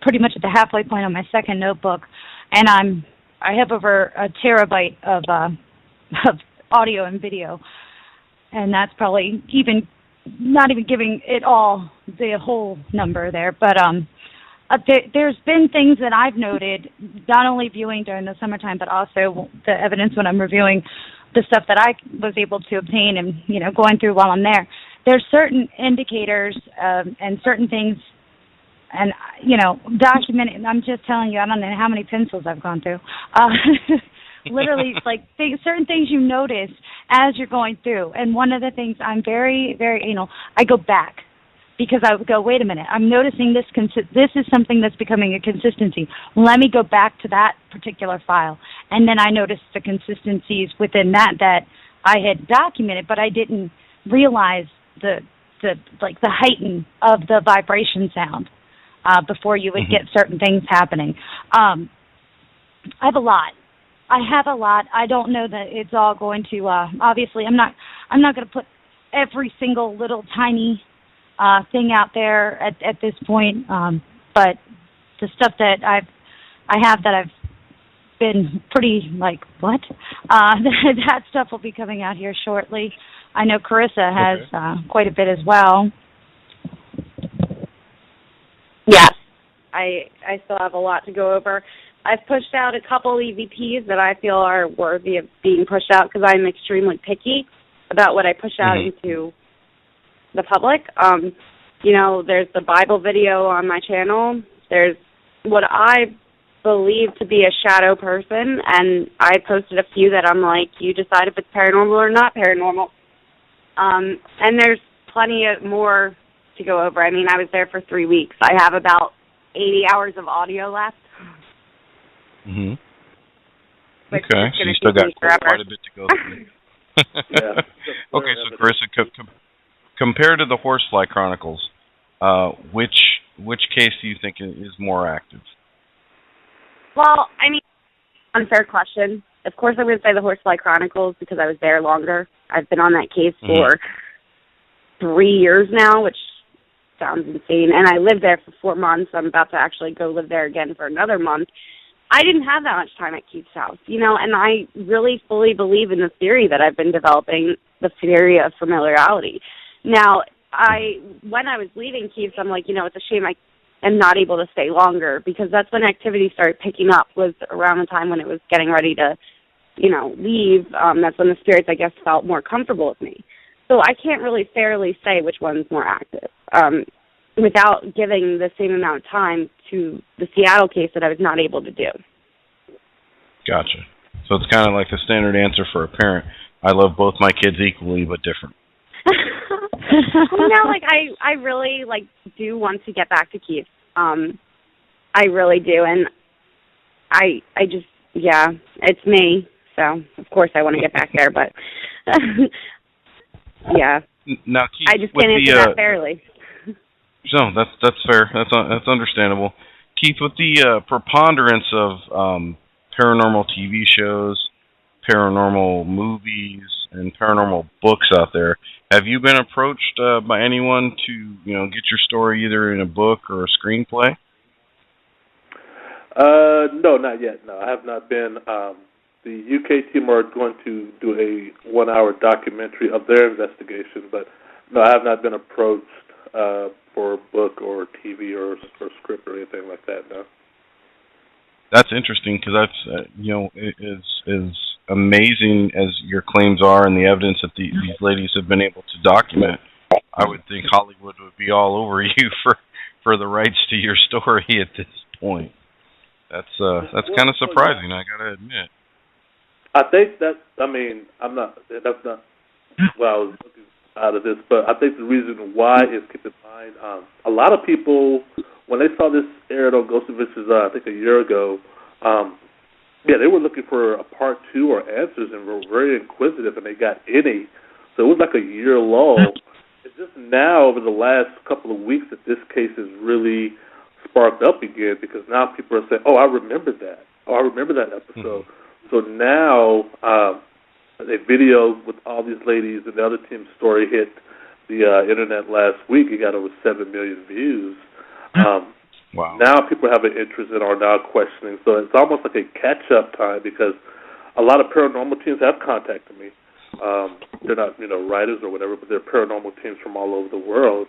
pretty much at the halfway point on my second notebook, and I have over a terabyte of audio and video, and that's probably not even giving it all the whole number there, but there's been things that I've noted, not only viewing during the summertime, but also the evidence when I'm reviewing the stuff that I was able to obtain and, going through while I'm there. There's certain indicators and certain things, and, documenting, I'm just telling you, I don't know how many pencils I've gone through. Literally, like, certain things you notice as you're going through. And one of the things I'm very, very anal, I go back. Because I would go, wait a minute, I'm noticing this is something that's becoming a consistency. Let me go back to that particular file. And then I noticed the consistencies within that I had documented, but I didn't realize the heighten of the vibration sound before you would get certain things happening. I have a lot. I don't know that it's all going to, obviously, I'm not going to put every single little tiny thing out there at this point, but the stuff that I have that I've been pretty like, what? That stuff will be coming out here shortly. I know Carissa has quite a bit as well. Yes, I still have a lot to go over. I've pushed out a couple EVPs that I feel are worthy of being pushed out because I'm extremely picky about what I push out into the public. There's the Bible video on my channel. There's what I believe to be a shadow person, and I posted a few that I'm like, you decide if it's paranormal or not paranormal. And there's plenty of more to go over. I mean, I was there for 3 weeks. I have about 80 hours of audio left. Mm-hmm. Okay, so you still got quite a bit to go through. Yeah. Okay, so Carissa, compared to the Horsefly Chronicles, which case do you think is more active? Well, I mean, unfair question. Of course, I'm going to say the Horsefly Chronicles because I was there longer. I've been on that case for 3 years now, which sounds insane. And I lived there for 4 months. I'm about to actually go live there again for another month. I didn't have that much time at Keith's house, and I really fully believe in the theory that I've been developing, the theory of familiarity. Now, when I was leaving Keith's, I'm like, it's a shame I am not able to stay longer, because that's when activity started picking up, was around the time when it was getting ready to, leave. That's when the spirits, I guess, felt more comfortable with me. So I can't really fairly say which one's more active without giving the same amount of time to the Seattle case that I was not able to do. Gotcha. So it's kind of like the standard answer for a parent. I love both my kids equally, but different. I really, do want to get back to Keith. I really do. And I just, it's me. So, of course, I want to get back there, but, yeah. Now, Keith, I just can't answer that fairly. No, that's fair. That's understandable. Keith, with the preponderance of paranormal TV shows, paranormal movies, and paranormal books out there, have you been approached by anyone to get your story either in a book or a screenplay? No, not yet. No, I have not been. The UK team are going to do a 1-hour documentary of their investigation, but no, I have not been approached for a book or TV or script or anything like that. No. That's interesting, because that's as amazing as your claims are and the evidence that these ladies have been able to document. I would think Hollywood would be all over you for the rights to your story at this point. That's kind of surprising, I gotta admit. I think that's not what I was looking out of this, but I think the reason why is, keep in mind, a lot of people, when they saw this aired on Ghost Adventures, I think a year ago, they were looking for a part 2 or answers and were very inquisitive, and they got any. So it was like a year lull. It's just now, over the last couple of weeks, that this case has really sparked up again, because now people are saying, oh, I remember that. Oh, I remember that episode. So now a video with all these ladies and the other team's story hit the internet last week. It got over 7 million views. Wow. Now people have an interest and are now questioning. So it's almost like a catch-up time, because a lot of paranormal teams have contacted me. They're not, writers or whatever, but they're paranormal teams from all over the world.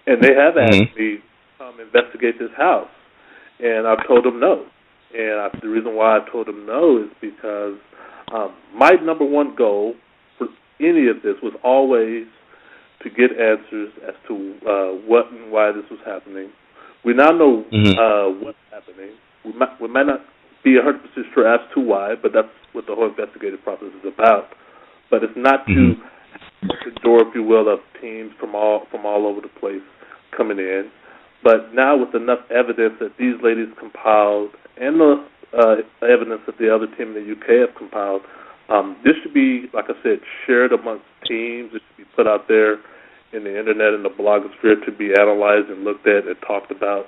And they have asked me to come investigate this house. And I've told them no. And the reason why I told them no is because my number one goal for any of this was always to get answers as to what and why this was happening. We now know what's happening. We might not be 100% sure as to why, but that's what the whole investigative process is about. But it's not to open the door, if you will, of teams from all over the place coming in. But now with enough evidence that these ladies compiled and the evidence that the other team in the UK have compiled, this should be, like I said, shared amongst teams. It should be put out there in the internet and the blogosphere to be analyzed and looked at and talked about,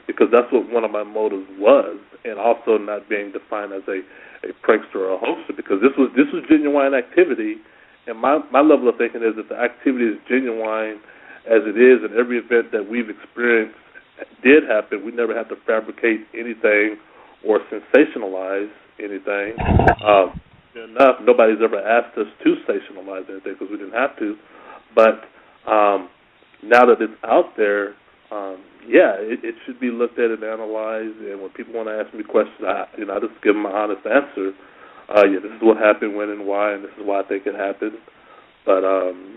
because that's what one of my motives was, and also not being defined as a prankster or a hoaxer, because this was genuine activity, and my level of thinking is that the activity is genuine as it is, and every event that we've experienced did happen. We never had to fabricate anything or sensationalize anything. Enough, nobody's ever asked us to sensationalize anything because we didn't have to. But now that it's out there, it should be looked at and analyzed. And when people want to ask me questions, I just give them an honest answer. This is what happened, when, and why, and this is why I think it happened. But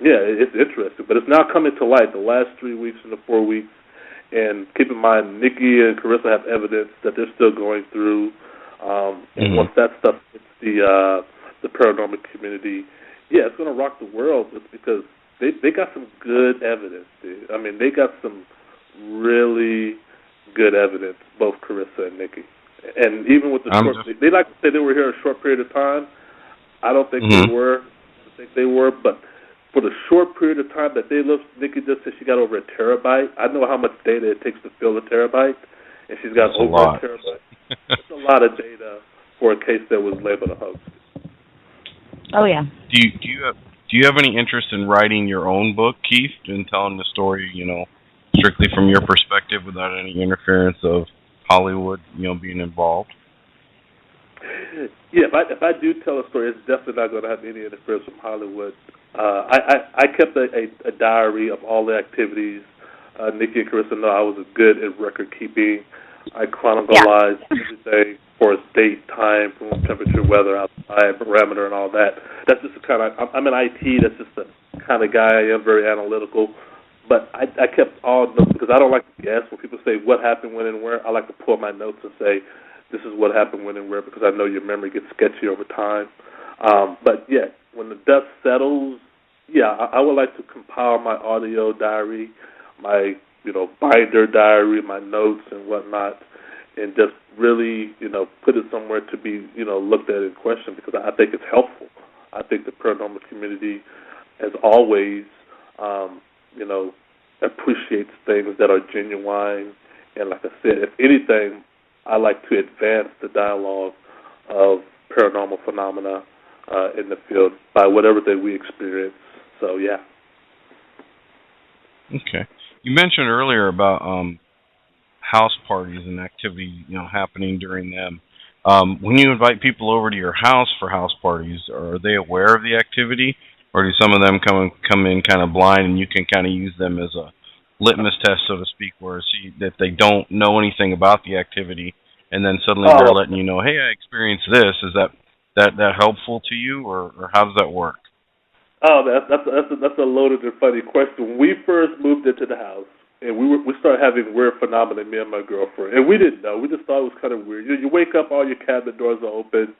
it's interesting. But it's now coming to light. The last 3 weeks and the 4 weeks. And keep in mind, Nikki and Carissa have evidence that they're still going through. And once that stuff hits the paranormal community, it's going to rock the world, just because they got some good evidence, dude. I mean, they got some really good evidence, both Carissa and Nikki. And even with the they like to say they were here a short period of time. I don't think they were. I think they were, but for the short period of time that they lived, Nikki just said she got over a terabyte. I know how much data it takes to fill a terabyte, and she's got over a terabyte. It's a lot of data for a case that was labeled a hoax. Oh yeah. Do you have any interest in writing your own book, Keith, and telling the story, strictly from your perspective without any interference of Hollywood, being involved? Yeah, if I do tell a story, it's definitely not going to have any interference from Hollywood. I kept a diary of all the activities. Nikki and Carissa know I was good at record keeping. I chronologized everything for its date, time, room temperature, weather, outside, parameter, and all that. That's just the kind of, I'm in IT, that's just the kind of guy I am, very analytical. But I kept all notes because I don't like to guess. When people say what happened, when, and where, I like to pull my notes and say, this is what happened, when, and where, because I know your memory gets sketchy over time. But, yeah, when the dust settles, I would like to compile my audio diary, my, binder diary, my notes and whatnot, and just really, put it somewhere to be, looked at and questioned, because I think it's helpful. I think the paranormal community, as always, appreciates things that are genuine. And like I said, if anything, I like to advance the dialogue of paranormal phenomena in the field by whatever that we experience. So, yeah. Okay. You mentioned earlier about house parties and activity, happening during them. When you invite people over to your house for house parties, are they aware of the activity, or do some of them come in kind of blind, and you can kind of use them as a litmus test, so to speak, where see that they don't know anything about the activity, and then suddenly they're letting you know, hey, I experienced this. Is that helpful to you, or how does that work? Oh, that's a loaded and funny question. When we first moved into the house, and we started having weird phenomena, me and my girlfriend, and we didn't know. We just thought it was kind of weird. You wake up, all your cabinet doors are open,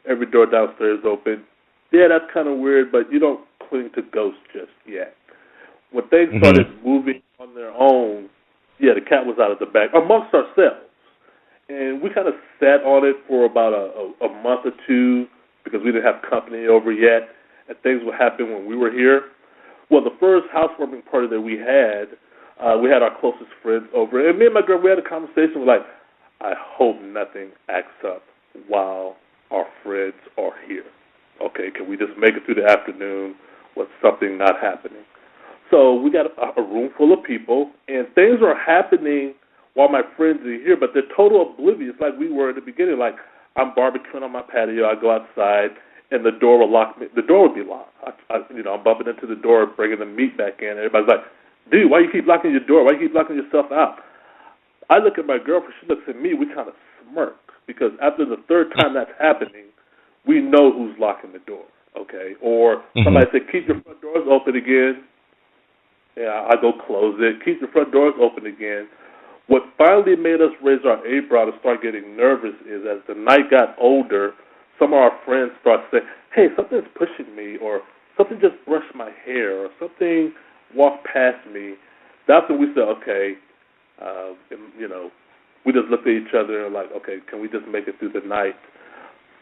every door downstairs is open. Yeah, that's kind of weird, but you don't cling to ghosts just yet. When things started moving on their own, the cat was out of the bag amongst ourselves, and we kind of sat on it for about a month or two because we didn't have company over yet, and things would happen when we were here. Well, the first housewarming party that we had our closest friends over, and me and my girl, we had a conversation. We're like, I hope nothing acts up while our friends are here. Okay, can we just make it through the afternoon with something not happening? So we got a room full of people, and things are happening while my friends are here, but they're total oblivious like we were at the beginning. Like, I'm barbecuing on my patio, I go outside, and the door will lock me. The door would be locked. I'm bumping into the door, bringing the meat back in. Everybody's like, dude, why you keep locking your door? Why you keep locking yourself out? I look at my girlfriend, she looks at me, we kind of smirk, because after the third time that's happening, we know who's locking the door, okay? Or somebody said, keep your front doors open again. Yeah, I go close it. Keep your front doors open again. What finally made us raise our eyebrow to start getting nervous is as the night got older, some of our friends start saying, hey, something's pushing me, or something just brushed my hair, or something walked past me. That's when we said, okay, we just looked at each other and like, okay, can we just make it through the night?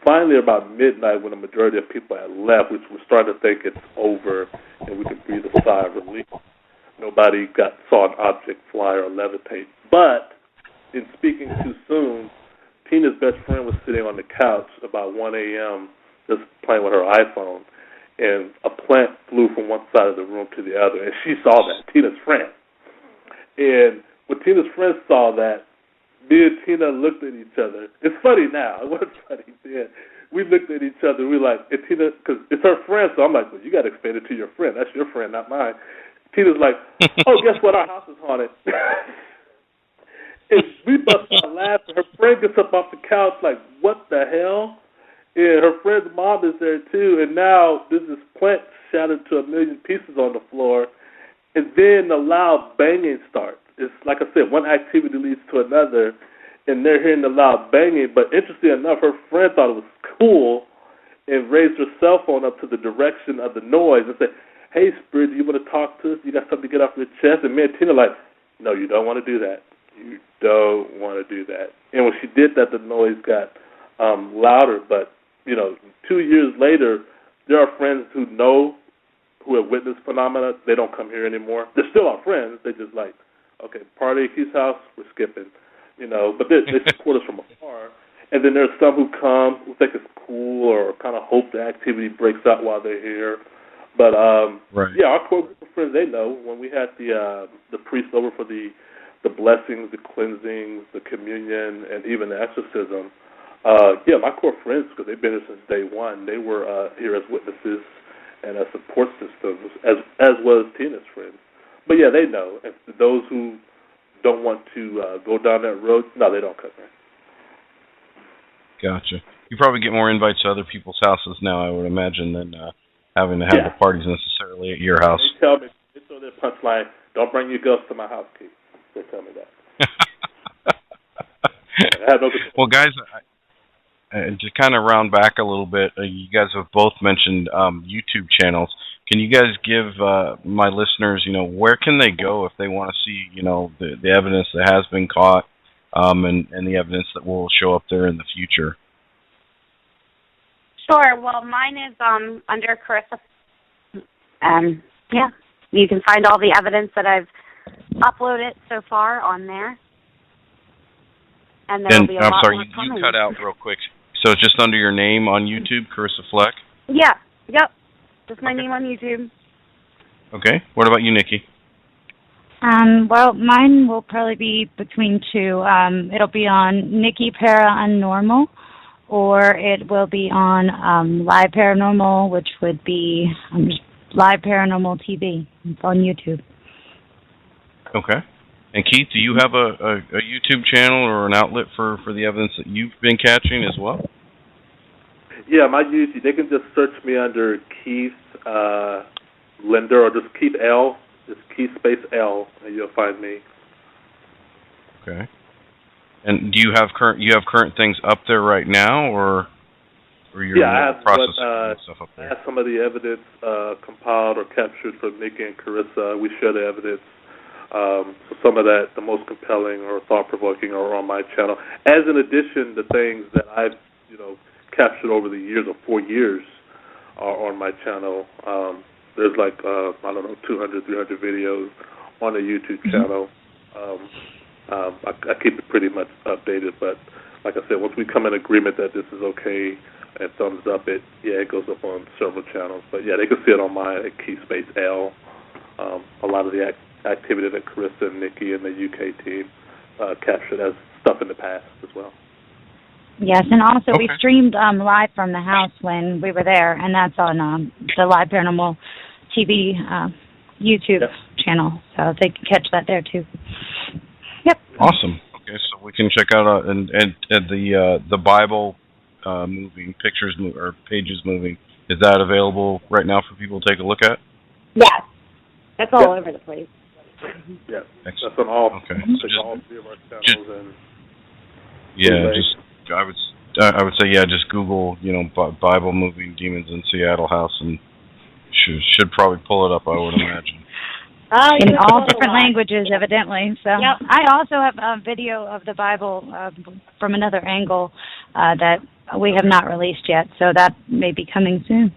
Finally, about midnight, when the majority of people had left, we were starting to think it's over and we could breathe a sigh of relief. Nobody saw an object fly or levitate. But in speaking too soon, Tina's best friend was sitting on the couch about 1 a.m. just playing with her iPhone, and a plant flew from one side of the room to the other, and she saw that, Tina's friend. And when Tina's friend saw that, me and Tina looked at each other. It's funny now. It wasn't funny then. We looked at each other. We like, and Tina, because it's her friend, so I'm like, well, you got to explain it to your friend. That's your friend, not mine. Tina's like, oh, guess what? Our house is haunted. And we bust out laughing. Her friend gets up off the couch like, what the hell? And her friend's mom is there, too. And now there's this plant shattered to a million pieces on the floor. And then the loud banging starts. It's like I said, one activity leads to another, and they're hearing the loud banging. But interestingly enough, her friend thought it was cool and raised her cell phone up to the direction of the noise and said, hey, Spirit, do you want to talk to us? You got something to get off your chest? And me and Tina like, no, you don't want to do that. You don't want to do that. And when she did that, the noise got louder. But, 2 years later, there are friends who have witnessed phenomena. They don't come here anymore. They're still our friends. They just like, okay, party at Keith's house, we're skipping. But they support us from afar. And then there's some who come who think it's cool or kind of hope the activity breaks out while they're here. But Right. yeah, our core group of friends, they know when we had the priest over for the blessings, the cleansings, the communion, and even the exorcism. Yeah, my core friends, because they've been here since day one, they were here as witnesses and as support systems, as was Tina's friends. But yeah, they know. And those who don't want to go down that road, no, they don't come here. Gotcha. You probably get more invites to other people's houses now, I would imagine, than having to have the parties necessarily at your house. They tell me, they throw their punchline, don't bring your ghost to my house, Keith. They tell me that. I have no well, guys, to kind of round back a little bit, you guys have both mentioned YouTube channels. Can you guys give my listeners, where can they go if they want to see, the evidence that has been caught and the evidence that will show up there in the future? Sure. Well, mine is under Carissa. Yeah, you can find all the evidence that I've uploaded so far on there. And there'll be a lot more coming. You cut out real quick. So it's just under your name on YouTube, Carissa Fleck? Yeah. Yep. Just my name on YouTube. Okay. What about you, Nikki? Well, mine will probably be between two. It'll be on Nikki Paranormal, or it will be on Live Paranormal, which would be Live Paranormal TV. It's on YouTube. Okay. And Keith, do you have a YouTube channel or an outlet for the evidence that you've been catching as well? Yeah, my YouTube, they can just search me under Keith Linder, or just Keith L. Just Keith space L, and you'll find me. Okay. And do you have current things up there right now, or you're processing stuff up there? I have some of the evidence compiled or captured from Nikki and Carissa. We share the evidence. So some of that, the most compelling or thought-provoking, are on my channel. As in addition, the things that I've captured over the years, or 4 years, are on my channel. There's 200, 300 videos on the YouTube channel. I keep it pretty much updated, but like I said, once we come in agreement that this is okay and thumbs up, it goes up on several channels. But yeah, they can see it on mine at Key Space L. A lot of the activity that Carissa and Nikki and the UK team captured as stuff in the past as well. Yes, and also we streamed live from the house when we were there, and that's on the Live Paranormal TV YouTube channel, so they can catch that there too. Yep. Awesome. Okay, so we can check out and the Bible moving pictures or pages moving. Is that available right now for people to take a look at? Yes, that's all over the place. Yeah, that's on all. Okay. All three of our channels and. Yeah, I would say just Google Bible moving demons in Seattle house, and should probably pull it up, I would imagine. In all different languages, evidently. So I also have a video of the Bible from another angle that we have not released yet, so that may be coming soon.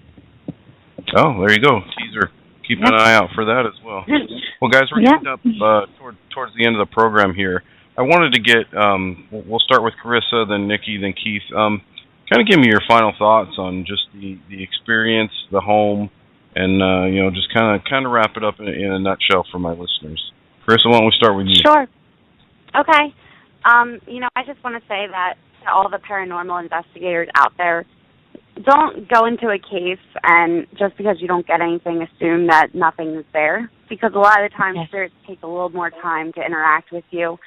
Oh, there you go, teaser. Keep an eye out for that as well. Well, guys, we're getting up towards the end of the program here. I wanted to get, we'll start with Carissa, then Nikki, then Keith. Kind of give me your final thoughts on just the experience, the home, and just kind of wrap it up in a nutshell for my listeners. Carissa, why don't we start with you? Sure. Okay. I just want to say that to all the paranormal investigators out there, don't go into a case and just because you don't get anything, assume that nothing is there. Because a lot of the times spirits take a little more time to interact with you.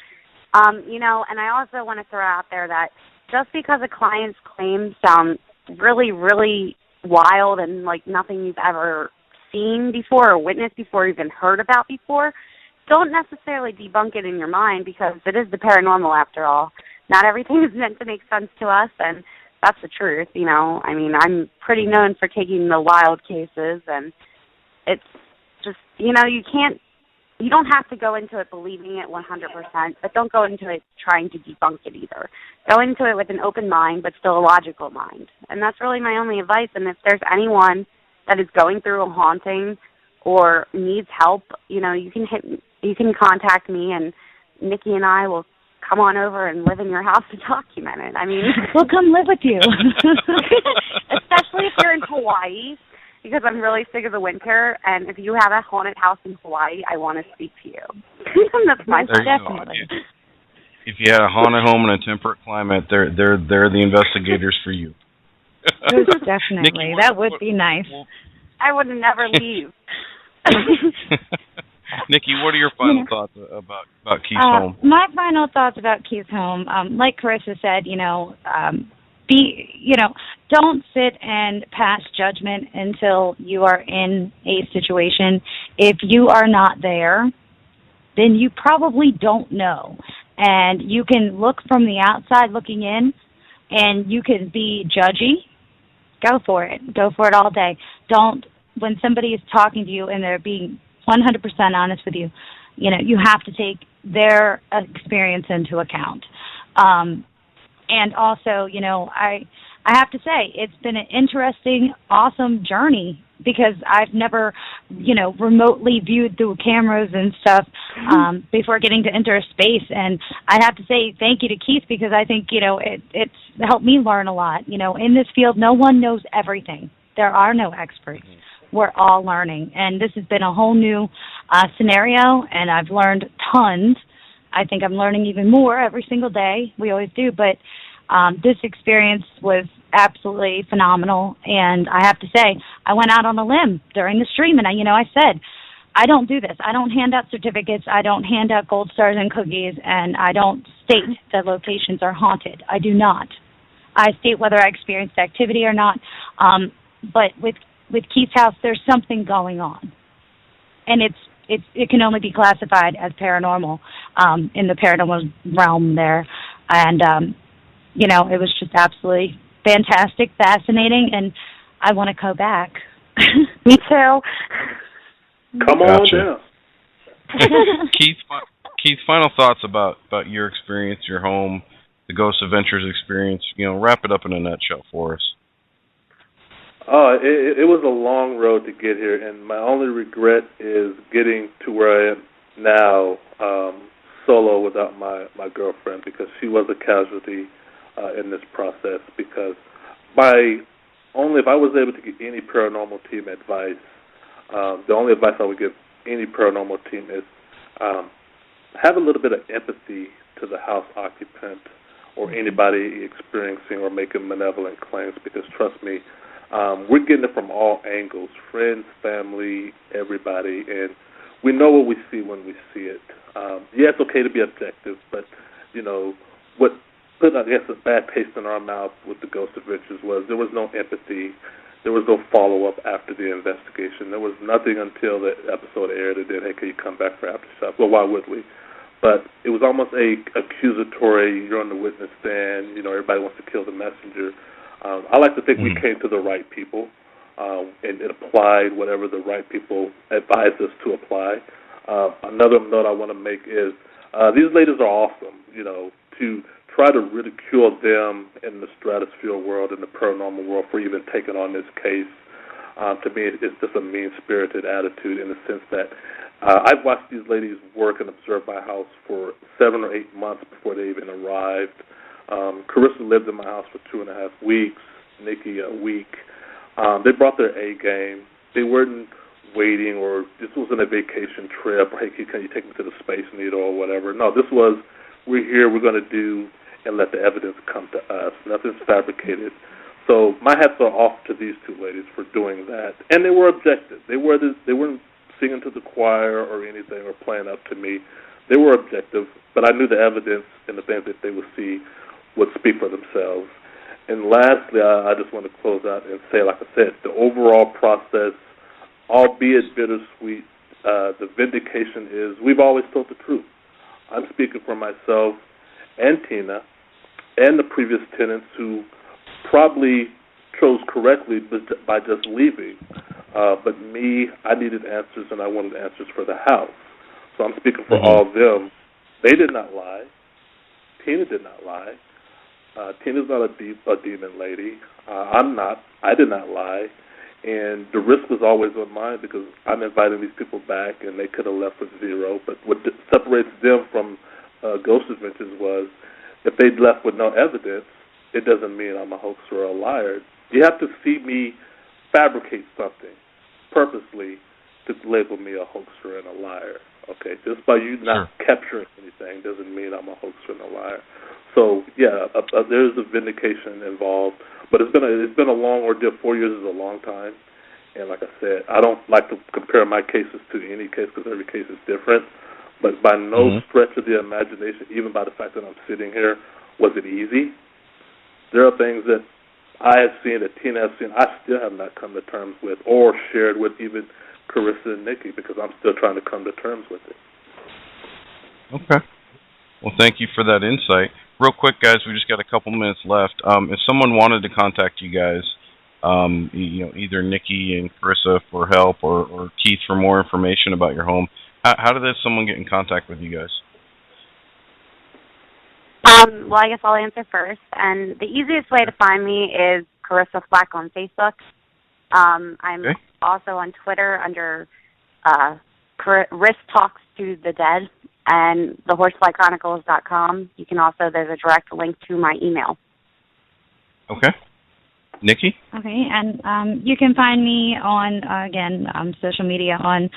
And I also want to throw out there that just because a client's claims sound really, really wild and like nothing you've ever seen before or witnessed before or even heard about before, don't necessarily debunk it in your mind, because it is the paranormal after all. Not everything is meant to make sense to us, and that's the truth, I mean, I'm pretty known for taking the wild cases, and it's just, you don't have to go into it believing it 100%, but don't go into it trying to debunk it either. Go into it with an open mind, but still a logical mind. And that's really my only advice. And if there's anyone that is going through a haunting or needs help, you can contact me, and Nikki and I will come on over and live in your house to document it. I mean, we'll come live with you. Especially if you're in Hawaii, because I'm really sick of the winter, and if you have a haunted house in Hawaii, I want to speak to you. That's my definitely. If you had a haunted home in a temperate climate, they're the investigators for you. Most definitely. Nikki, that would be nice. I would never leave. Nikki, what are your final thoughts about Keith's home? My final thoughts about Keith's home, like Carissa said, don't sit and pass judgment until you are in a situation. If you are not there, then you probably don't know. And you can look from the outside looking in, and you can be judgy. Go for it. Go for it all day. When somebody is talking to you and they're being 100% honest with you, you have to take their experience into account. And also, I have to say, it's been an interesting, awesome journey because I've never, remotely viewed through cameras and stuff before getting to enter space. And I have to say thank you to Keith because I think, it's helped me learn a lot. In this field, no one knows everything. There are no experts. We're all learning. And this has been a whole new scenario, and I've learned tons. I think I'm learning even more every single day. We always do. But this experience was absolutely phenomenal. And I have to say, I went out on a limb during the stream, and I said, I don't do this. I don't hand out certificates. I don't hand out gold stars and cookies, and I don't state that locations are haunted. I do not. I state whether I experienced activity or not. But with Keith's house, there's something going on, and it can only be classified as paranormal in the paranormal realm there, and it was just absolutely fantastic, fascinating, and I want to go back. Me too. Come on down. Keith, final thoughts about your experience, your home, the Ghost Adventures experience. Wrap it up in a nutshell for us. It was a long road to get here, and my only regret is getting to where I am now, solo without my girlfriend, because she was a casualty in this process. Because if I was able to get any paranormal team advice, the only advice I would give any paranormal team is have a little bit of empathy to the house occupant or anybody experiencing or making malevolent claims, because trust me, we're getting it from all angles, friends, family, everybody, and we know what we see when we see it. It's okay to be objective, but, what put, I guess, a bad taste in our mouth with the Ghost Adventures was there was no empathy, there was no follow-up after the investigation. There was nothing until the episode aired, and then, hey, can you come back for aftershock? Well, why would we? But it was almost a accusatory, you're on the witness stand, everybody wants to kill the messenger. I like to think we came to the right people and applied whatever the right people advised us to apply. Another note I want to make is these ladies are awesome, to try to ridicule them in the stratosphere world, in the paranormal world, for even taking on this case. To me, it's just a mean-spirited attitude in the sense that I've watched these ladies work and observe my house for 7 or 8 months before they even arrived. Carissa lived in my house for 2.5 weeks, Nikki a week. They brought their A game. They weren't waiting, or this wasn't a vacation trip, or hey, can you take me to the Space Needle or whatever. No, this was, we're here, we're going to do, and let the evidence come to us. Nothing's fabricated. So my hats are off to these two ladies for doing that. And they were objective. They weren't singing to the choir or anything or playing up to me. They were objective, but I knew the evidence and the things that they would see would speak for themselves. And lastly, I just want to close out and say, like I said, the overall process, albeit bittersweet, the vindication is we've always told the truth. I'm speaking for myself and Tina and the previous tenants who probably chose correctly by just leaving. But me, I needed answers, and I wanted answers for the house. So I'm speaking for all of them. They did not lie. Tina did not lie. Tina's not a demon lady. I'm not. I did not lie. And the risk was always on mine because I'm inviting these people back, and they could have left with zero. But what separates them from Ghost Adventures was, if they left with no evidence, it doesn't mean I'm a hoaxer or a liar. You have to see me fabricate something purposely to label me a hoaxer and a liar. Okay, just by you not capturing anything doesn't mean I'm a hoaxer and a liar. So yeah, there's a vindication involved, but it's been a long ordeal. 4 years is a long time, and like I said, I don't like to compare my cases to any case because every case is different. But by no stretch of the imagination, even by the fact that I'm sitting here, was it easy. There are things that I have seen, that Tina has seen, I still have not come to terms with or shared with even Carissa and Nikki because I'm still trying to come to terms with it. Okay. Well, thank you for that insight. Real quick, guys, we just got a couple minutes left. If someone wanted to contact you guys, either Nikki and Carissa for help or Keith for more information about your home, how does someone get in contact with you guys? Well, I guess I'll answer first. And the easiest way to find me is Carissa Flack on Facebook. I'm also on Twitter under Risk Talks to the Dead and thehorseflychronicles.com. You can also, there's a direct link to my email. Okay. Nikki? Okay, and you can find me on, social media on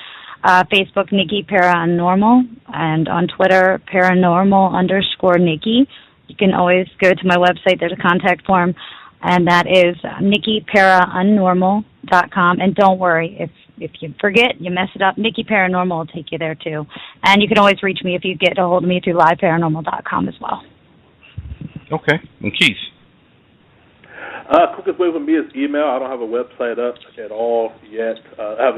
Facebook, Nikki Paranormal, and on Twitter, paranormal_Nikki. You can always go to my website. There's a contact form, and that is NikkiParanormal.com. And don't worry, if you forget, you mess it up, Nikki Paranormal will take you there, too. And you can always reach me if you get a hold of me through liveparanormal.com as well. Okay. And Keith? Quickest way for me is email. I don't have a website up at all yet. I have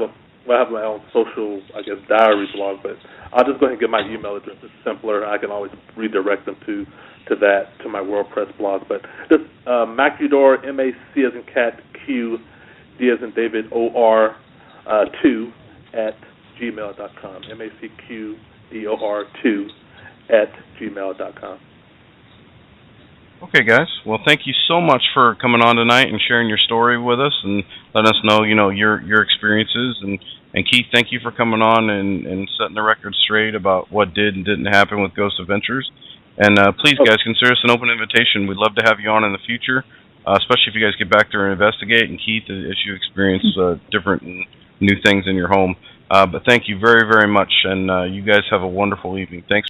my own social, diary blog, but I'll just go ahead and get my email address. It's simpler. I can always redirect them to my WordPress blog. But just Macudor, M-A-C as in cat, Q, D as in David, O-R, 2 at gmail.com. M-A-C-Q-D-O-R 2 at gmail.com. Okay, guys. Well, thank you so much for coming on tonight and sharing your story with us and letting us know, your experiences. And Keith, thank you for coming on and setting the record straight about what did and didn't happen with Ghost Adventures. And please, guys, consider us an open invitation. We'd love to have you on in the future, especially if you guys get back there and investigate. And Keith, as you experience different new things in your home. But thank you very, very much. And you guys have a wonderful evening. Thanks.